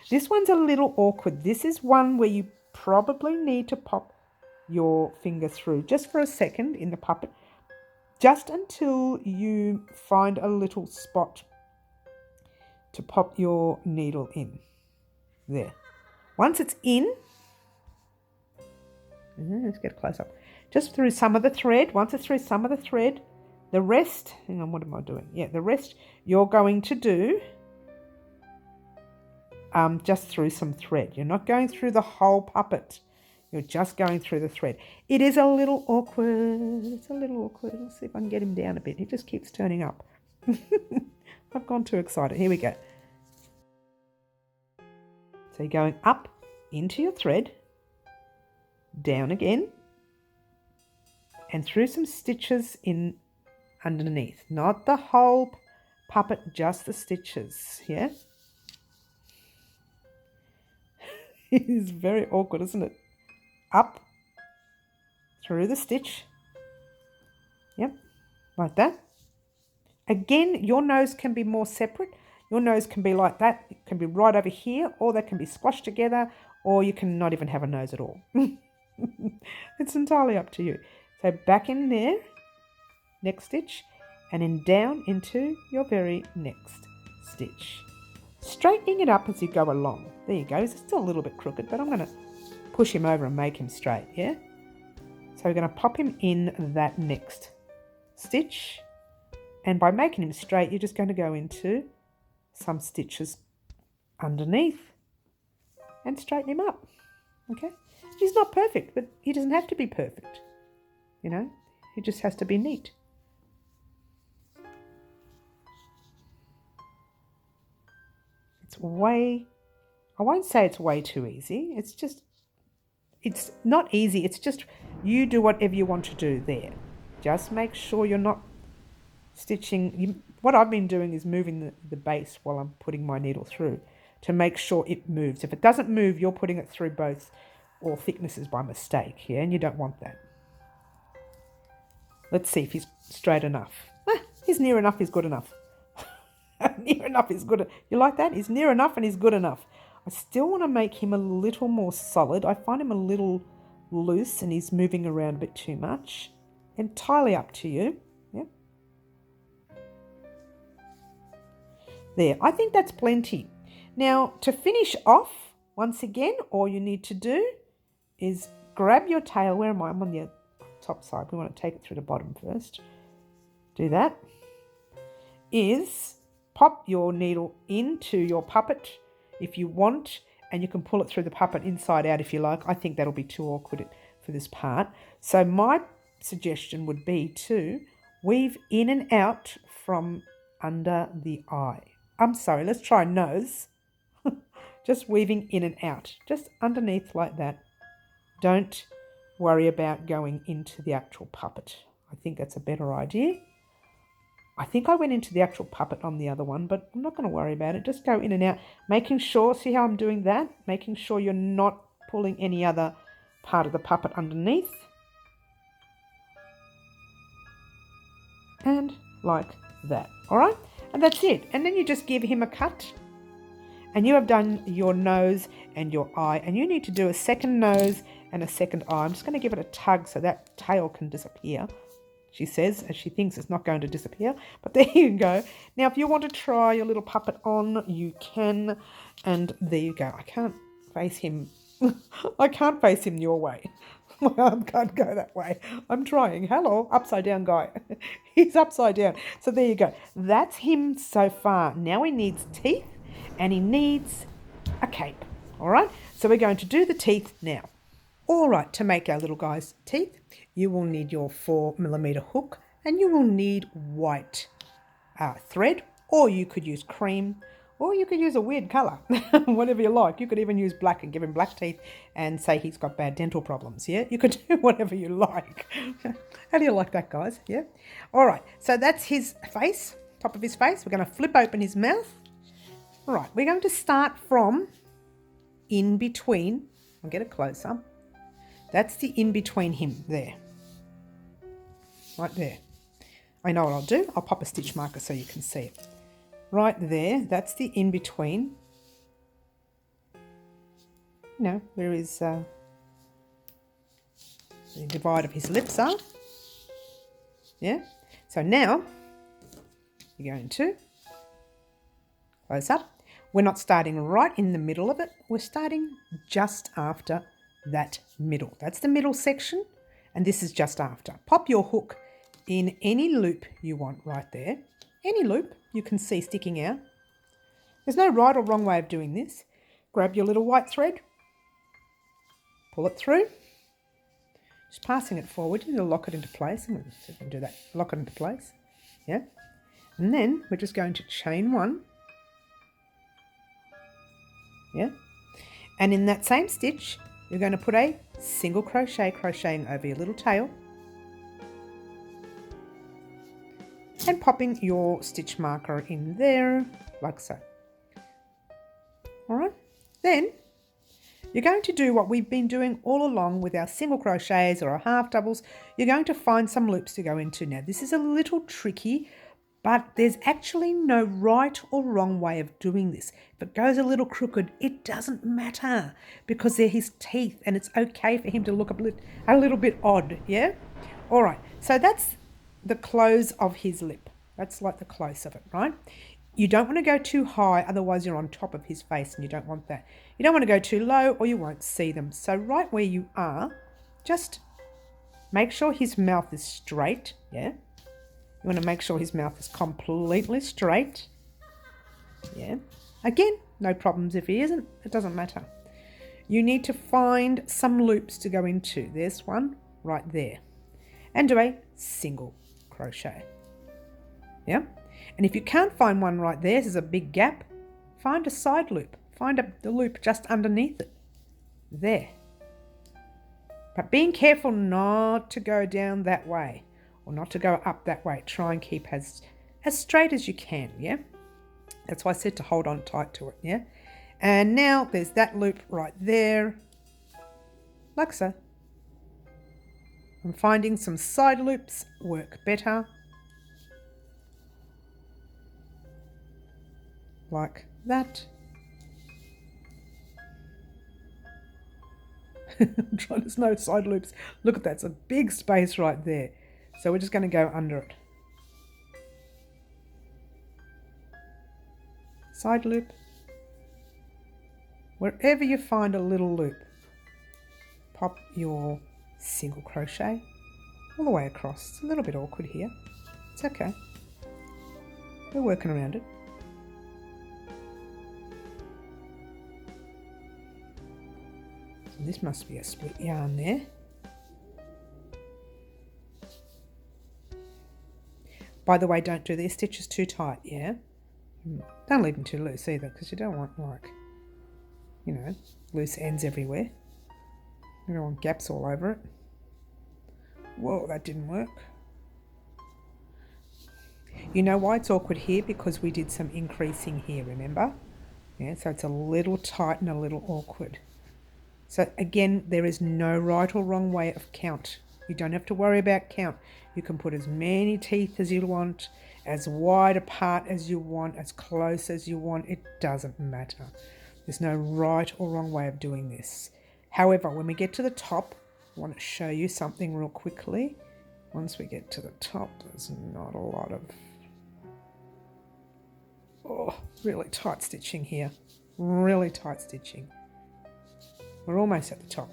A: This one's a little awkward. This is one where you probably need to pop your finger through just for a second in the puppet, just until you find a little spot to pop your needle in. There. Once it's in, let's get a close up. Just through some of the thread. Once it's through some of the thread, the rest, hang on, what am I doing? Yeah, the rest you're going to do just through some thread. You're not going through the whole puppet. You're just going through the thread. It is a little awkward. It's a little awkward. Let's see if I can get him down a bit. He just keeps turning up. I've gone too excited. Here we go. So you're going up into your thread, down again, and through some stitches in underneath. Not the whole puppet, just the stitches. Yeah? It is very awkward, isn't it? Up, through the stitch. Yep, like that. Again, your nose can be more separate. Your nose can be like that. It can be right over here, or they can be squashed together, or you can not even have a nose at all. It's entirely up to you. So back in there, next stitch, and then down into your very next stitch. Straightening it up as you go along. There you go. It's still a little bit crooked, but I'm going to push him over and make him straight, yeah? So we're going to pop him in that next stitch. And by making him straight, you're just going to go into some stitches underneath and straighten him up, okay? He's not perfect, but he doesn't have to be perfect, you know? He just has to be neat. It's way, I won't say it's way too easy. It's just, it's not easy. It's just you do whatever you want to do there. Just make sure you're not stitching. What I've been doing is moving the base while I'm putting my needle through to make sure it moves. If it doesn't move, you're putting it through both or thicknesses by mistake, yeah, and you don't want that. Let's see if he's straight enough. He's near enough, he's good enough. Near enough is good. You like that? He's near enough and he's good enough. I still want to make him a little more solid. I find him a little loose and he's moving around a bit too much. Entirely up to you. Yeah. There, I think that's plenty. Now, to finish off, once again, all you need to do is grab your tail. Where am I? I'm on the top side. We want to take it through the bottom first. Do that. Is pop your needle into your puppet if you want, and you can pull it through the puppet inside out if you like. I think that'll be too awkward for this part. So my suggestion would be to weave in and out from under the eye. I'm sorry, let's try nose. Just weaving in and out, just underneath like that. Don't worry about going into the actual puppet. I think that's a better idea. I think I went into the actual puppet on the other one, but I'm not going to worry about it. Just go in and out, making sure, see how I'm doing that? Making sure you're not pulling any other part of the puppet underneath. And like that, all right? And that's it. And then you just give him a cut. And you have done your nose and your eye. And you need to do a second nose and a second eye. I'm just going to give it a tug so that tail can disappear, she says, as she thinks it's not going to disappear. But there you go. Now, if you want to try your little puppet on, you can. And there you go. I can't face him. I can't face him your way. My arm can't go that way. I'm trying. Hello, upside down guy. He's upside down. So there you go. That's him so far. Now he needs teeth and he needs a cape. All right. So we're going to do the teeth now. All right. To make our little guy's teeth, you will need your 4mm hook and you will need white thread, or you could use cream, or you could use a weird colour, whatever you like. You could even use black and give him black teeth and say he's got bad dental problems, yeah? You could do whatever you like. How do you like that, guys? Yeah? All right, so that's his face, top of his face. We're going to flip open his mouth. All right, we're going to start from in between. I'll get it closer. That's the in between him there. Right there. I know what I'll do. I'll pop a stitch marker so you can see it. Right there, that's the in-between. Where is the divide of his lips are. Yeah? So now, you're going to close up. We're not starting right in the middle of it. We're starting just after that middle. That's the middle section, and this is just after. Pop your hook in any loop you want right there. Any loop you can see sticking out. There's no right or wrong way of doing this. Grab your little white thread, pull it through, just passing it forward. You need to lock it into place. I'm going to see if I can do that. Lock it into place. Yeah. And then we're just going to chain one. Yeah. And in that same stitch, you're going to put a single crochet, crocheting over your little tail. And popping your stitch marker in there, like so. All right, then you're going to do what we've been doing all along with our single crochets or our half doubles. You're going to find some loops to go into. Now, this is a little tricky, but there's actually no right or wrong way of doing this. If it goes a little crooked, it doesn't matter because they're his teeth and it's okay for him to look a little bit odd, yeah? All right, so that's the close of his lip. That's like the close of it, right? You don't want to go too high, otherwise you're on top of his face and you don't want that. You don't want to go too low or you won't see them. So right where you are, just make sure his mouth is straight, yeah? You want to make sure his mouth is completely straight, yeah? Again, no problems if he isn't, it doesn't matter. You need to find some loops to go into. There's one right there. And do a single crochet. Yeah, and if you can't find one right there's a big gap, find a side loop. Find the loop just underneath it. There. But being careful not to go down that way or not to go up that way. Try and keep as straight as you can, yeah? That's why I said to hold on tight to it, yeah? And now there's that loop right there, like so. I'm finding some side loops work better. Like that. I'm trying, there's no side loops. Look at that, it's a big space right there. So we're just going to go under it. Side loop. Wherever you find a little loop, pop your single crochet all the way across. It's a little bit awkward here. It's okay. We're working around it. So this must be a split yarn there. By the way, don't do these stitches too tight, yeah? Don't leave them too loose either, because you don't want, like, you know, loose ends everywhere. You don't want gaps all over it. Whoa, that didn't work. You know why it's awkward here? Because we did some increasing here, remember? Yeah, so it's a little tight and a little awkward. So again, there is no right or wrong way of count. You don't have to worry about count. You can put as many teeth as you want, as wide apart as you want, as close as you want. It doesn't matter. There's no right or wrong way of doing this. However, when we get to the top, I want to show you something real quickly. Once we get to the top, there's not a lot of really tight stitching here. Really tight stitching. We're almost at the top.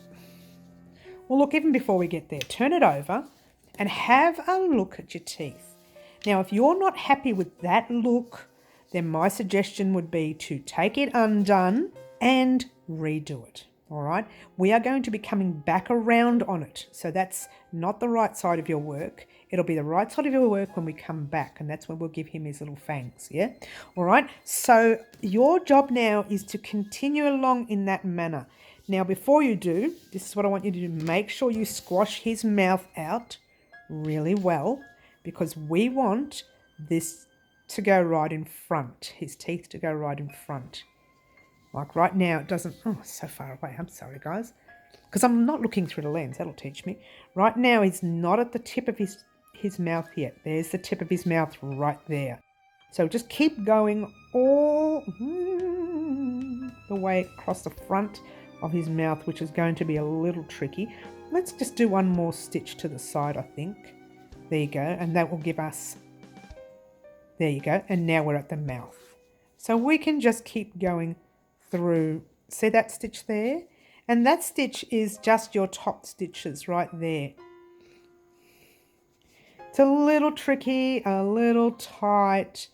A: Well, look, even before we get there, turn it over and have a look at your teeth. Now, if you're not happy with that look, then my suggestion would be to take it undone and redo it. All right, we are going to be coming back around on it. So that's not the right side of your work. It'll be the right side of your work when we come back, and that's when we'll give him his little fangs, yeah? All right, so your job now is to continue along in that manner. Now, before you do, this is what I want you to do. Make sure you squash his mouth out really well, because we want this to go right in front, his teeth to go right in front. Like right now, it doesn't, oh, it's so far away. I'm sorry, guys, because I'm not looking through the lens. That'll teach me. Right now, he's not at the tip of his mouth yet. There's the tip of his mouth right there. So just keep going all the way across the front of his mouth, which is going to be a little tricky. Let's just do one more stitch to the side, I think. There you go. And that will give us, there you go. And now we're at the mouth. So we can just keep going through. See that stitch there? And that stitch is just your top stitches right there. It's a little tricky, a little tight,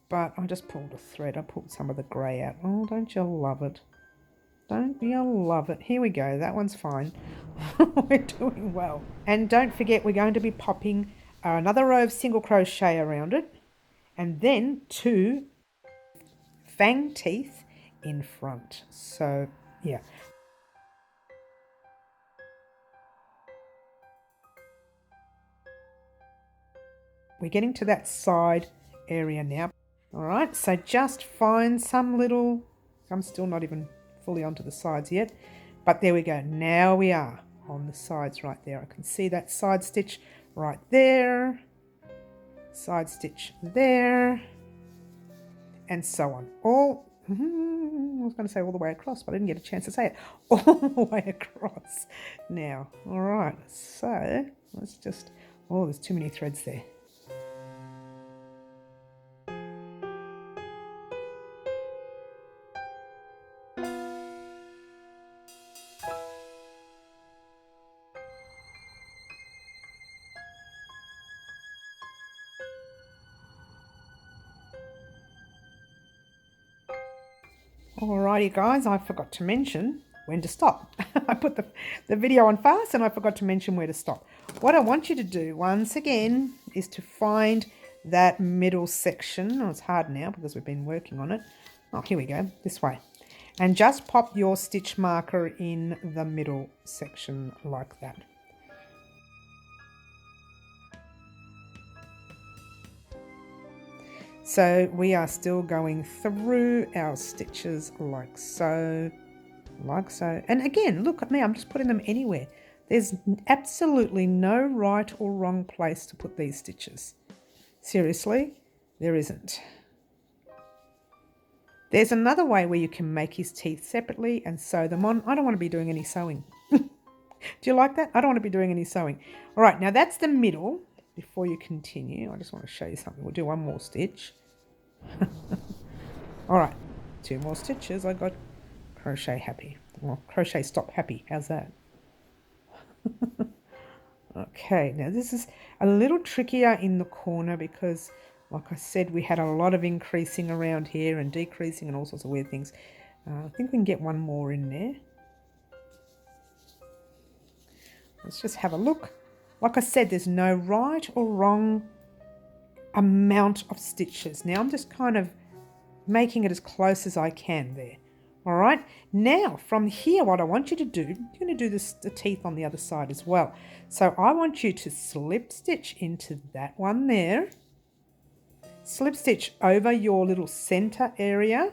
A: but I just pulled a thread. I pulled some of the grey out. Oh, don't you love it? Don't you love it? Here we go. That one's fine. We're doing well. And don't forget, we're going to be popping another row of single crochet around it, and then 2 fang teeth in front. So yeah, we're getting to that side area now. All right, so just find some little, I'm still not even fully onto the sides yet, but there we go. Now we are on the sides right there. I can see that side stitch right there, side stitch there, and so on. All I was going to say all the way across, but I didn't get a chance to say it. All the way across now. All right, so let's just, oh, there's too many threads there. Alrighty guys, I forgot to mention when to stop. I put the video on fast and I forgot to mention where to stop. What I want you to do once again is to find that middle section. Oh, it's hard now because we've been working on it. Oh, here we go, this way. And just pop your stitch marker in the middle section like that. So we are still going through our stitches like so, like so. And again, look at me, I'm just putting them anywhere. There's absolutely no right or wrong place to put these stitches. Seriously, there isn't. There's another way where you can make his teeth separately and sew them on. I don't want to be doing any sewing. Do you like that? I don't want to be doing any sewing. All right, now that's the middle. Before you continue, I just want to show you something. We'll do one more stitch. All right, 2 more stitches. I got crochet happy. Well, crochet stop happy. How's that? Okay, now this is a little trickier in the corner because, like I said, we had a lot of increasing around here and decreasing and all sorts of weird things. I think we can get one more in there. Let's just have a look. Like I said, there's no right or wrong amount of stitches. Now I'm just kind of making it as close as I can there. All right, now from here, what I want you to do, you're going to do the teeth on the other side as well. So I want you to slip stitch into that one there. slip stitch over your little center area,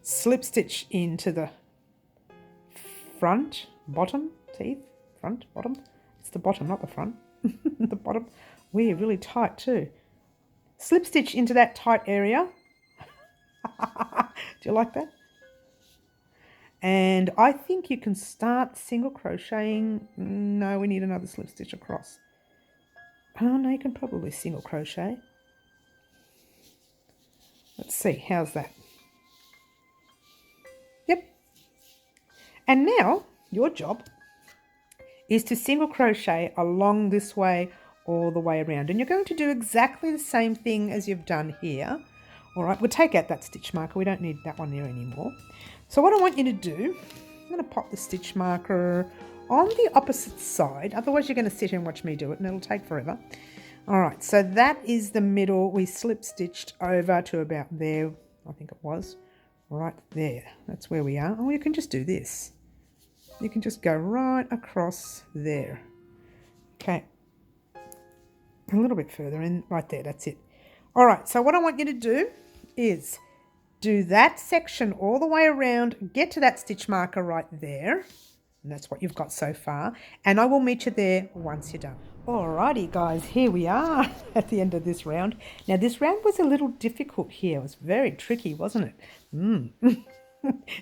A: slip stitch into the front, bottom, teeth, front, bottom. It's the bottom, not the front. The bottom. We're really tight too. Slip stitch into that tight area. Do you like that? And I think you can start single crocheting. No, we need another slip stitch across. Oh no, you can probably single crochet. Let's see, how's that? Yep. And now your job is to single crochet along this way all the way around, and you're going to do exactly the same thing as you've done here. All right, we'll take out that stitch marker. We don't need that one there anymore. So what I want you to do, I'm going to pop the stitch marker on the opposite side. Otherwise, you're going to sit here and watch me do it, and it'll take forever. All right, so that is the middle. We slip stitched over to about there, I think it was, right there. That's where we are. Oh, you can just do this. You can just go right across there. Okay, a little bit further in, right there, that's it. All right, so what I want you to do is do that section all the way around, get to that stitch marker right there, and that's what you've got so far, and I will meet you there once you're done. Alrighty guys, here we are at the end of this round. Now this round was a little difficult here. It was very tricky, wasn't it?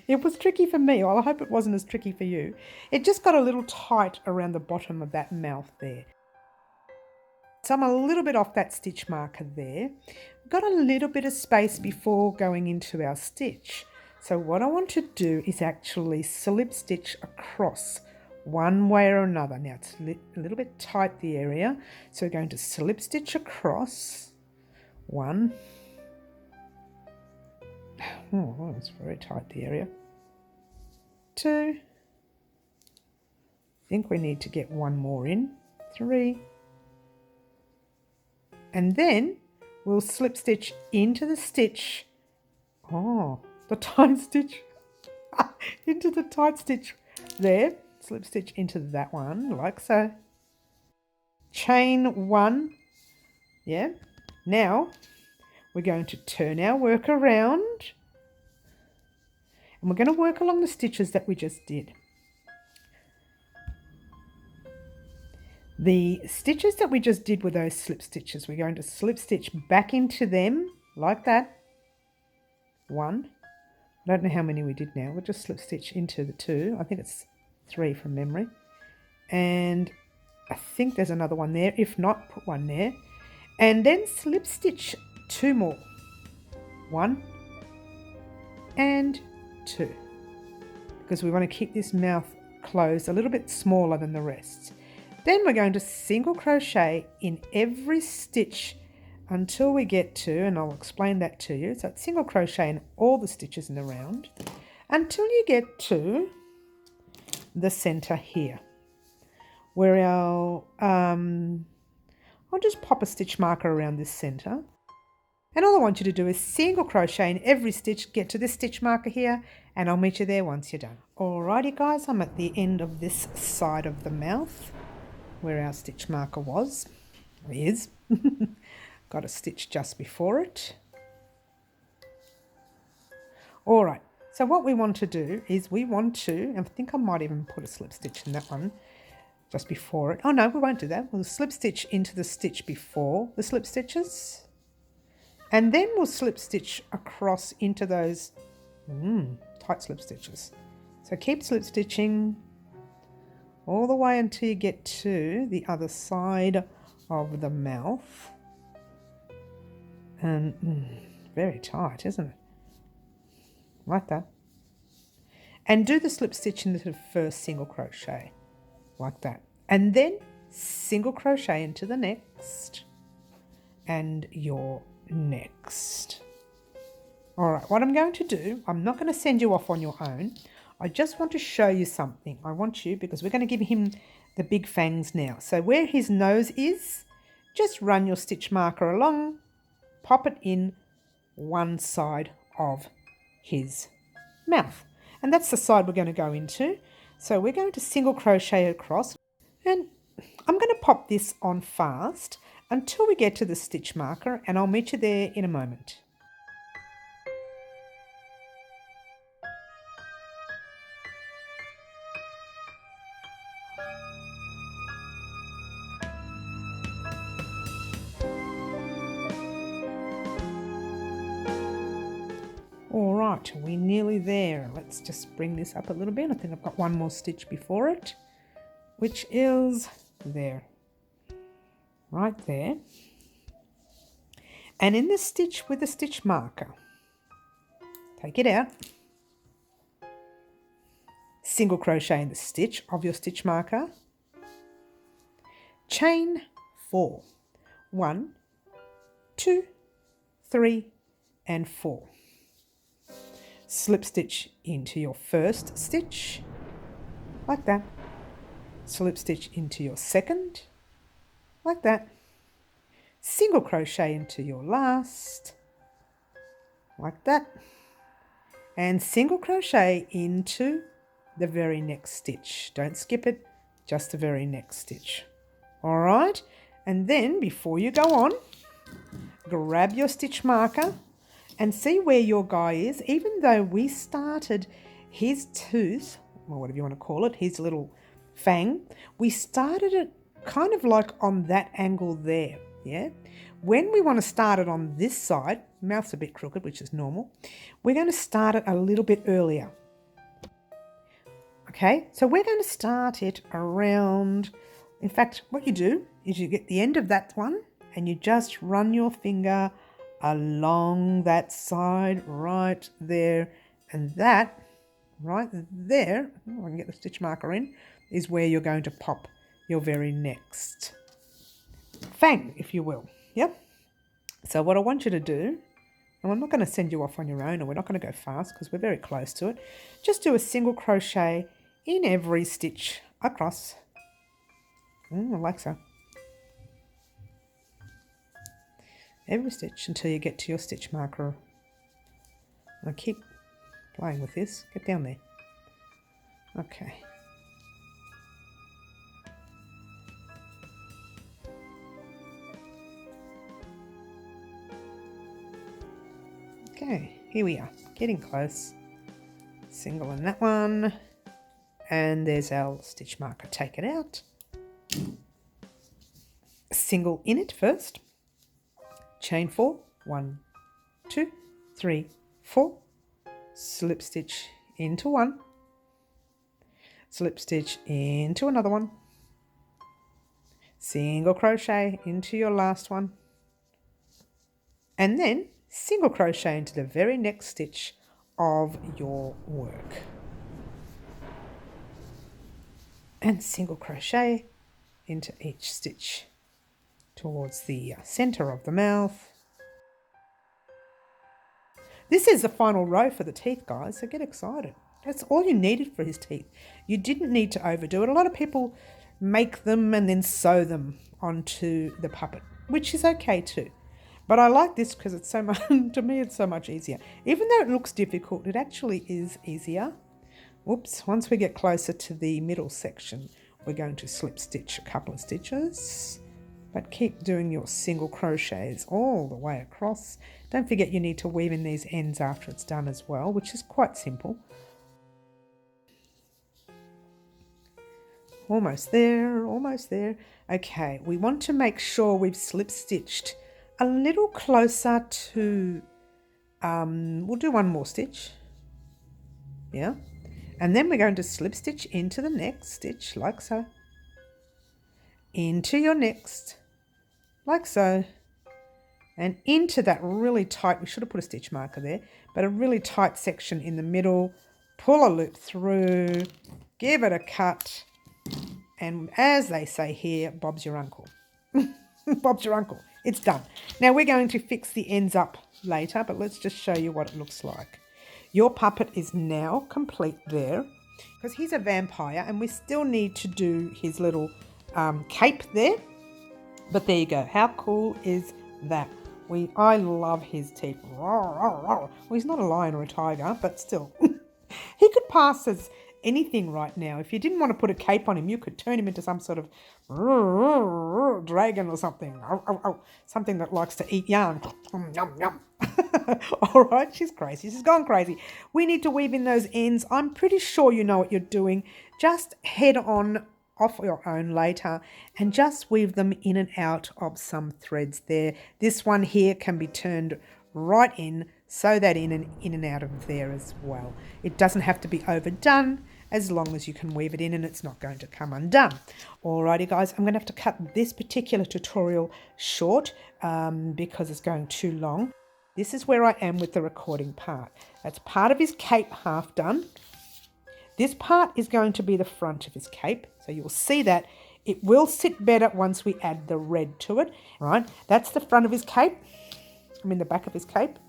A: It was tricky for me. Well, I hope it wasn't as tricky for you. It just got a little tight around the bottom of that mouth there. So I'm a little bit off that stitch marker there. We've got a little bit of space before going into our stitch. So what I want to do is actually slip stitch across one way or another. Now it's a little bit tight, the area. So we're going to slip stitch across. One. Oh, that's very tight, the area. Two. I think we need to get one more in. Three. And then we'll slip stitch into the stitch. Oh, the tight stitch. Into the tight stitch there. Slip stitch into that one, like so. Chain one. Yeah. Now we're going to turn our work around. And we're going to work along the stitches that we just did. The stitches that we just did were those slip stitches. We're going to slip stitch back into them like that. One. I don't know how many we did now. We'll just slip stitch into the two. I think it's 3 from memory. And I think there's another one there. If not, put one there. And then slip stitch 2 more. 1 and 2. Because we want to keep this mouth closed a little bit smaller than the rest. Then we're going to single crochet in every stitch until we get to, and I'll explain that to you. So it's single crochet in all the stitches in the round until you get to the center here, where our, I'll just pop a stitch marker around this center. And all I want you to do is single crochet in every stitch, get to this stitch marker here, and I'll meet you there once you're done. Alrighty guys, I'm at the end of this side of the mouth, where our stitch marker was, or is. Got a stitch just before it. All right, so what we want to do is we want to, I think I might even put a slip stitch in that one just before it. Oh no, we won't do that. We'll slip stitch into the stitch before the slip stitches. And then we'll slip stitch across into those tight slip stitches. So keep slip stitching all the way until you get to the other side of the mouth. And very tight, isn't it? Like that. And do the slip stitch into the first single crochet, like that. And then single crochet into the next and your next. All right, what I'm going to do, I'm not going to send you off on your own. I just want to show you something. I want you, because we're going to give him the big fangs now. So where his nose is, just run your stitch marker along, pop it in one side of his mouth. And that's the side we're going to go into. So we're going to single crochet across, and I'm going to pop this on fast until we get to the stitch marker, and I'll meet you there in a moment. All right, we're nearly there. Let's just bring this up a little bit. I think I've got one more stitch before it, which is there, right there. And in the stitch with the stitch marker, take it out, single crochet in the stitch of your stitch marker, chain 4, 1, 2, 3, and 4. Slip stitch into your first stitch, like that. Slip stitch into your second, like that. Single crochet into your last, like that. And single crochet into the very next stitch. Don't skip it, just the very next stitch. All right, and then before you go on, grab your stitch marker and see where your guy is. Even though we started his tooth, or whatever you want to call it, his little fang, we started it kind of like on that angle there, yeah? When we want to start it on this side, mouth's a bit crooked, which is normal, we're going to start it a little bit earlier. Okay, so we're going to start it around, in fact, what you do is you get the end of that one and you just run your finger along that side right there, and that right there, I can get the stitch marker in, is where you're going to pop your very next fang, if you will. Yep. So what I want you to do, and I'm not going to send you off on your own, or we're not going to go fast because we're very close to it, just do a single crochet in every stitch across, like so. Every stitch until you get to your stitch marker. Now keep playing with this. Get down there. Okay. Okay, here we are. Getting close. Single in that one. And there's our stitch marker. Take it out. Single in it first. Chain 4, 1, 2, 3, 4, slip stitch into one, slip stitch into another one, single crochet into your last one, and then single crochet into the very next stitch of your work, and single crochet into each stitch towards the center of the mouth. This is the final row for the teeth, guys, so get excited. That's all you needed for his teeth. You didn't need to overdo it. A lot of people make them and then sew them onto the puppet, which is okay too. But I like this because it's so much, to me, it's so much easier. Even though it looks difficult, it actually is easier. Oops, once we get closer to the middle section, we're going to slip stitch a couple of stitches. But keep doing your single crochets all the way across. Don't forget you need to weave in these ends after it's done as well, which is quite simple. Almost there, almost there. Okay, we want to make sure we've slip stitched a little closer to, we'll do one more stitch. Yeah. And then we're going to slip stitch into the next stitch, like so. Into your next, like so, and into that really tight, we should have put a stitch marker there, but a really tight section in the middle, pull a loop through, give it a cut, and as they say here, Bob's your uncle. Bob's your uncle. It's done. Now we're going to fix the ends up later, but let's just show you what it looks like. Your puppet is now complete there, because he's a vampire and we still need to do his little cape there. But there you go. How cool is that? I love his teeth. Well, he's not a lion or a tiger, but still. He could pass as anything right now. If you didn't want to put a cape on him, you could turn him into some sort of dragon or something. Something that likes to eat yarn. Yum, yum. All right, she's crazy. She's gone crazy. We need to weave in those ends. I'm pretty sure you know what you're doing. Just head on off your own later and just weave them in and out of some threads there. This one here can be turned right in, sew that in and out of there as well. It doesn't have to be overdone as long as you can weave it in and it's not going to come undone. Alrighty guys, I'm going to have to cut this particular tutorial short because it's going too long. This is where I am with the recording part. That's part of his cape half done. This part is going to be the front of his cape. So you'll see that it will sit better once we add the red to it. Right, that's the front of his cape. The back of his cape.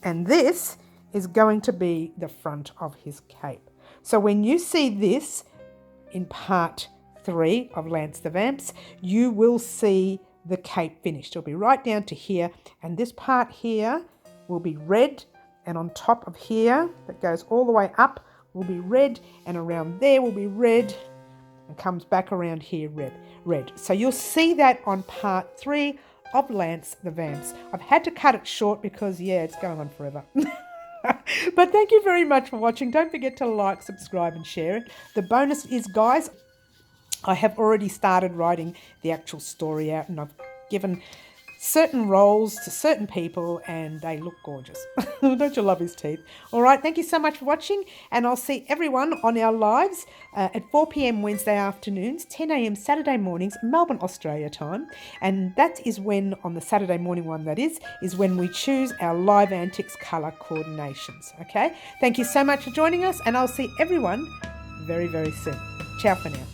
A: And this is going to be the front of his cape. So when you see this in part 3 of Lance the Vamps, you will see the cape finished. It'll be right down to here. And this part here will be red. And on top of here, that goes all the way up, will be red. And around there will be red. And comes back around here, red. So you'll see that on part 3 of Lance the Vamps. I've had to cut it short because, yeah, it's going on forever. But thank you very much for watching. Don't forget to like, subscribe and share it. The bonus is, guys, I have already started writing the actual story out and I've given certain roles to certain people and they look gorgeous. Don't you love his teeth? All right, thank you so much for watching and I'll see everyone on our lives at 4 p.m. Wednesday afternoons, 10 a.m. Saturday mornings, Melbourne, Australia time. And that is when, on the Saturday morning one that is when we choose our Live Antics colour coordinations. Okay, thank you so much for joining us and I'll see everyone very, very soon. Ciao for now.